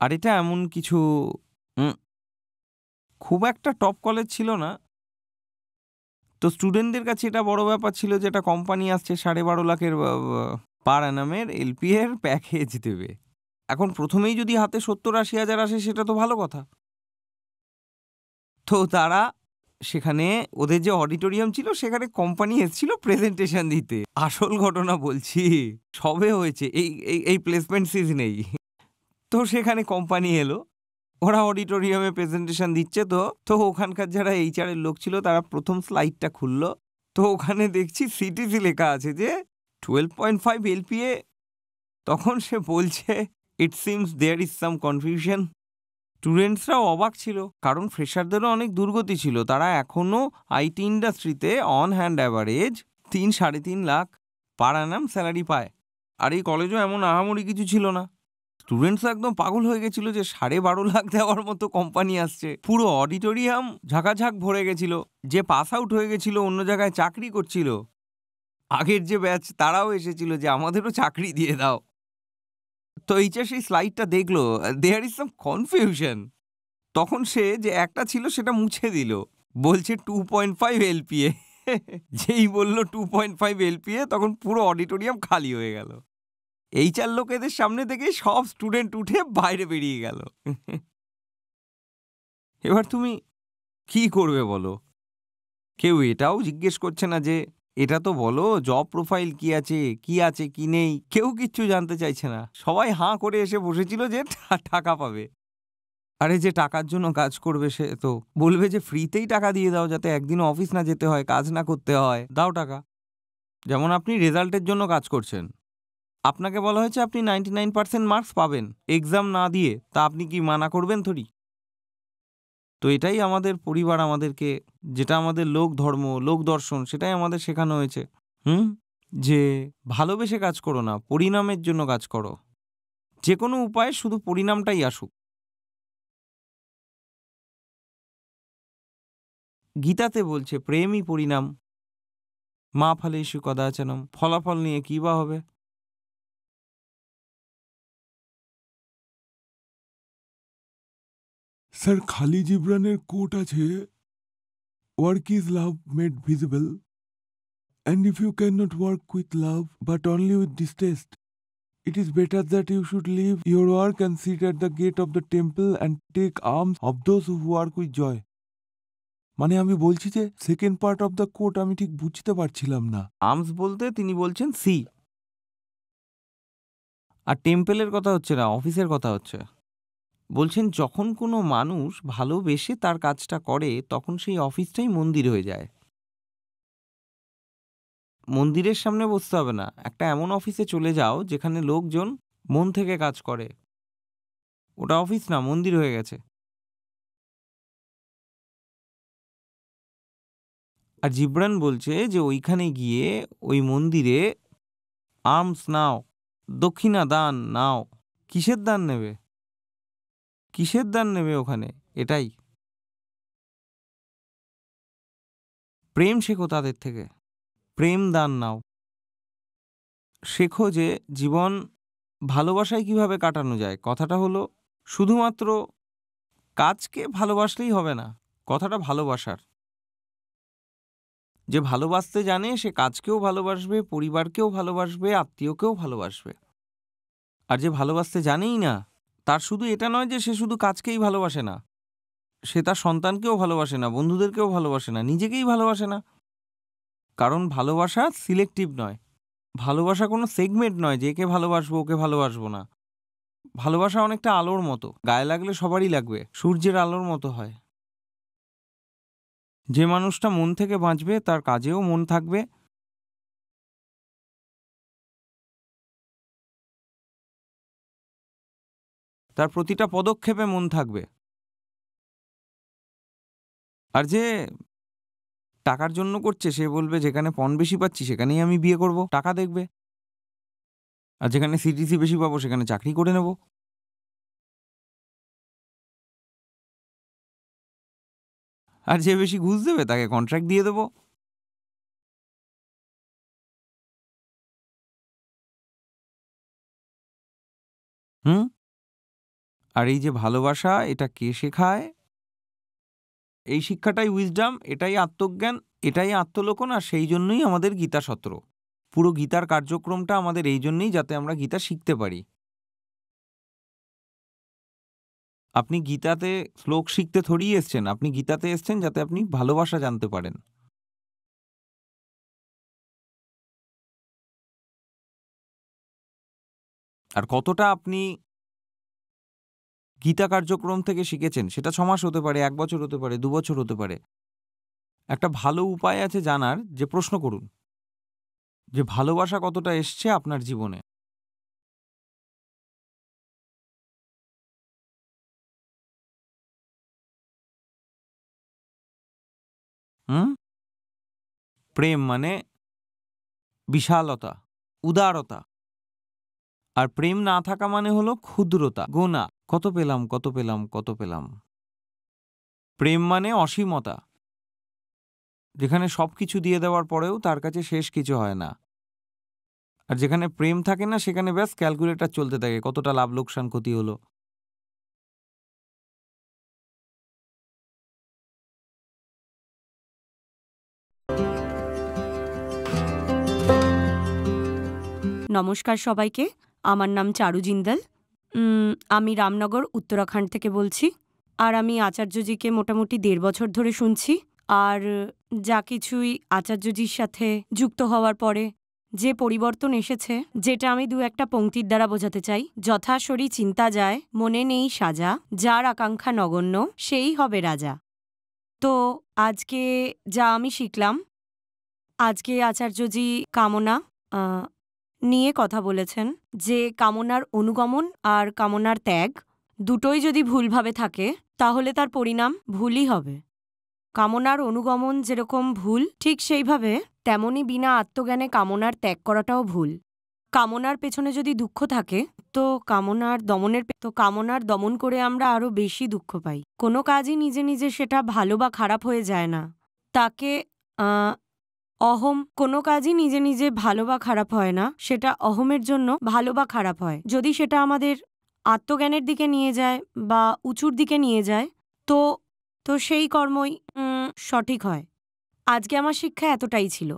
আর এটা এমন কিছু উম, খুব একটা টপ কলেজ ছিল না, তো স্টুডেন্টদের কাছে এটা বড় ব্যাপার ছিল যে একটা কোম্পানি আসছে 12.5 লাখের পার অ্যানামের এলপি এর প্যাকেজ দেবে। এখন প্রথমেই যদি হাতে 70-80 হাজার আসে সেটা তো ভালো কথা। তো তারা সেখানে, ওদের যে অডিটোরিয়াম ছিল সেখানে কোম্পানি এসেছিল প্রেজেন্টেশন দিতে। আসল ঘটনা বলছি, সবে হয়েছে এই এই এই প্লেসমেন্ট সিজনেই। তো সেখানে কোম্পানি এলো, ওরা অডিটোরিয়ামে প্রেজেন্টেশন দিচ্ছে, তো তো ওখানকার যারা এইচআরের লোক ছিল তারা প্রথম স্লাইডটা খুললো, তো ওখানে দেখছি সিটিসি লেখা আছে যে 12.5 এলপিএ। তখন সে বলছে it seems there is some confusion. স্টুডেন্টসরাও অবাক ছিল, কারণ ফ্রেশারদেরও অনেক দুর্গতি ছিল, তারা এখনও আইটি ইন্ডাস্ট্রিতে on hand average 3-3.5 lakh per Anam salary পায়। আর এই কলেজও এমন আহামরি কিছু ছিল না। স্টুডেন্টস একদম পাগল হয়ে গেছিল যে 12.5 লাখ দেওয়ার মতো কোম্পানি আসছে। পুরো অডিটোরিয়াম ঝাঁকাঝাঁক ভরে গেছিল। যে পাস আউট হয়ে গেছিল, অন্য জায়গায় চাকরি করছিল, আগের যে ব্যাচ তারাও এসেছিল যে আমাদেরও চাকরি দিয়ে দাও। তো এইচআর সেই স্লাইডটা দেখলো, দেয়ার ইজ সাম কনফিউশন। তখন সে যে একটা ছিল সেটা মুছে দিল, বলছে 2.5 এলপিএ। যেই বলল 2.5 এলপিএ, তখন পুরো অডিটোরিয়াম খালি হয়ে গেল। এইচআর লোকেদের সামনে থেকে সব স্টুডেন্ট উঠে বাইরে বেরিয়ে গেল। এবার তুমি কি করবে বলো? কেউ এটাও জিজ্ঞেস করছে না যে এটা তো বলো জব প্রোফাইল কি আছে কি নেই, কেউ কিচ্ছু জানতে চাইছে না। সবাই হাঁ করে এসে বসেছিল যে টাকা পাবে। আরে যে টাকার জন্য কাজ করবে সে তো বলবে যে ফ্রিতেই টাকা দিয়ে দাও, যাতে একদিনও অফিস না যেতে হয়, কাজ না করতে হয়, দাও টাকা। যেমন আপনি রেজাল্টের জন্য কাজ করছেন, আপনাকে বলা হয়েছে আপনি 99% মার্কস পাবেন এক্সাম না দিয়ে, তা আপনি কি মানা করবেন থরি? তো এটাই আমাদের পরিবার আমাদেরকে, যেটা আমাদের লোক ধর্ম, লোক দর্শন, সেটাই আমাদের শেখানো হয়েছে। যে ভালোবেসে কাজ করো না, পরিণামের জন্য কাজ করো। যে কোনো উপায়ে শুধু পরিণামটাই আসুক। গীতাতে বলছে প্রেমই পরিণাম, মা ফলেষু কদাচনম। ফলাফল নিয়ে কি বা হবে? স্যার খালি জিবরানের কোট আছে, work is love made visible, and if you cannot work with love but only with distaste, it is better that you should leave your work and sit at the gate of the temple and take alms of those who work with joy. মানে আমি বলছি যে second part of the quote আমি ঠিক বুঝতে পারছিলাম না। Arms বলতে তিনি বলছেন সি, আর টেম্পেলের কথা হচ্ছে না, অফিসের কথা হচ্ছে। বলছেন যখন কোনো মানুষ ভালোবেসে তার কাজটা করে, তখন সেই অফিসটাই মন্দির হয়ে যায়। মন্দিরের সামনে বসতে হবে না, একটা এমন অফিসে চলে যাও যেখানে লোকজন মন থেকে কাজ করে। ওটা অফিস না, মন্দির হয়ে গেছে। আর জিবরান বলছে যে ওইখানে গিয়ে ওই মন্দিরে আর্মস নাও, দক্ষিণা দান নাও। কিসের দান নেবে? কিসের দান নেবে ওখানে? এটাই প্রেম শেখো তাদের থেকে, প্রেম দান নাও। শেখো যে জীবন ভালোবাসায় কিভাবে কাটানো যায়। কথাটা হলো শুধুমাত্র কাজকে ভালোবাসলেই হবে না, কথাটা ভালোবাসার। যে ভালোবাসতে জানে সে কাজকেও ভালোবাসবে, পরিবারকেও ভালোবাসবে, আত্মীয়কেও ভালোবাসবে। আর যে ভালোবাসতে জানেই না, তার শুধু এটা নয় যে সে শুধু কাজকেই ভালোবাসে না, সে তার সন্তানকেও ভালোবাসে না, বন্ধুদেরকেও ভালোবাসে না, নিজেকেই ভালোবাসে না। কারণ ভালোবাসা সিলেক্টিভ নয়, ভালোবাসা কোনো সেগমেন্ট নয় যে একে ভালোবাসবো ওকে ভালোবাসবো না। ভালোবাসা অনেকটা আলোর মতো, গায়ে লাগলে সবারই লাগবে, সূর্যের আলোর মতো হয়। যে মানুষটা মন থেকে বাঁচবে তার কাজেও মন থাকবে, তার প্রতিটা পদক্ষেপে মন থাকবে। আর যে টাকার জন্য করছে সে বলবে যেখানে পণ বেশি পাচ্ছি সেখানেই আমি বিয়ে করব, টাকা দেখবে। আর যেখানে সিটিসি বেশি পাবো সেখানে চাকরি করে নেব। আর যে বেশি ঘুষ দেবে তাকে কন্ট্রাক্ট দিয়ে দেবো। হুম আর এই যে ভালোবাসা, এটা কে শেখায়? এই শিক্ষাটাই উইজডম, এটাই আত্মজ্ঞান, এটাই আত্মলোকন। আর সেই জন্যই আমাদের গীতা সত্র। পুরো গীতার কার্যক্রমটা আমাদের এই জন্যই, যাতে আমরা গীতা শিখতে পারি। আপনি গীতাতে শ্লোক শিখতে থরিয়ে এসছেন, আপনি গীতাতে এসছেন যাতে আপনি ভালোবাসা জানতে পারেন। আর কতটা আপনি গীতা কার্যক্রম থেকে শিখেছেন সেটা 6 মাস হতে পারে, 1 বছর হতে পারে, 2 বছর হতে পারে। একটা ভালো উপায় আছে জানার, যে প্রশ্ন করুন যে ভালোবাসা কতটা এসছে আপনার জীবনে। হুম প্রেম মানে বিশালতা। উদারতা। আর প্রেম না থাকা মানে হলো ক্ষুদ্রতা, গোনা, কত পেলাম কত পেলাম কত পেলাম। প্রেম মানে অসীমতা, যেখানে সবকিছু দিয়ে দেওয়ার পরেও তার কাছে শেষ কিছু হয় না। আর যেখানে প্রেম থাকে না সেখানে ব্যাস ক্যালকুলেটর চলতে থাকে, কতটা লাভ লোকসান ক্ষতি হলো। নমস্কার সবাইকে, আমার নাম চারু জিন্দাল। আমি রামনগর উত্তরাখণ্ড থেকে বলছি। আর আমি আচার্যজিকে মোটামুটি ১.৫ বছর ধরে শুনছি। আর যা কিছুই আচার্যজির সাথে যুক্ত হওয়ার পরে যে পরিবর্তন এসেছে, যেটা আমি ২-১টা পংক্তির দ্বারা বোঝাতে চাই। যথা শরী চিন্তা যায়, মনে নেই সাজা, যার আকাঙ্ক্ষা নগণ্য সেই হবে রাজা। তো আজকে যা আমি শিখলাম, আজকে আচার্যজি কামনা নিয়ে কথা বলেছেন, যে কামনার অনুগমন আর কামনার ত্যাগ দুটোই যদি ভুলভাবে থাকে তাহলে তার পরিণাম ভুলই হবে। কামনার অনুগমন যেরকম ভুল, ঠিক সেইভাবে তেমনই বিনা আত্মজ্ঞানে কামনার ত্যাগ করাটাও ভুল। কামনার পেছনে যদি দুঃখ থাকে তো কামনার দমন করে আমরা আরো বেশি দুঃখ পাই। কোনো কাজই নিজে নিজে সেটা ভালো বা খারাপ হয়ে যায় না, তাকে কোনো কাজই নিজে নিজে ভালো বা খারাপ হয় না, সেটা অহমের জন্য ভালো বা খারাপ হয়। যদি সেটা আমাদের আত্মজ্ঞানের দিকে নিয়ে যায় বা উঁচুর দিকে নিয়ে যায় তো তো সেই কর্মই সঠিক হয়। আজকে আমার শিক্ষা এতটাই ছিল।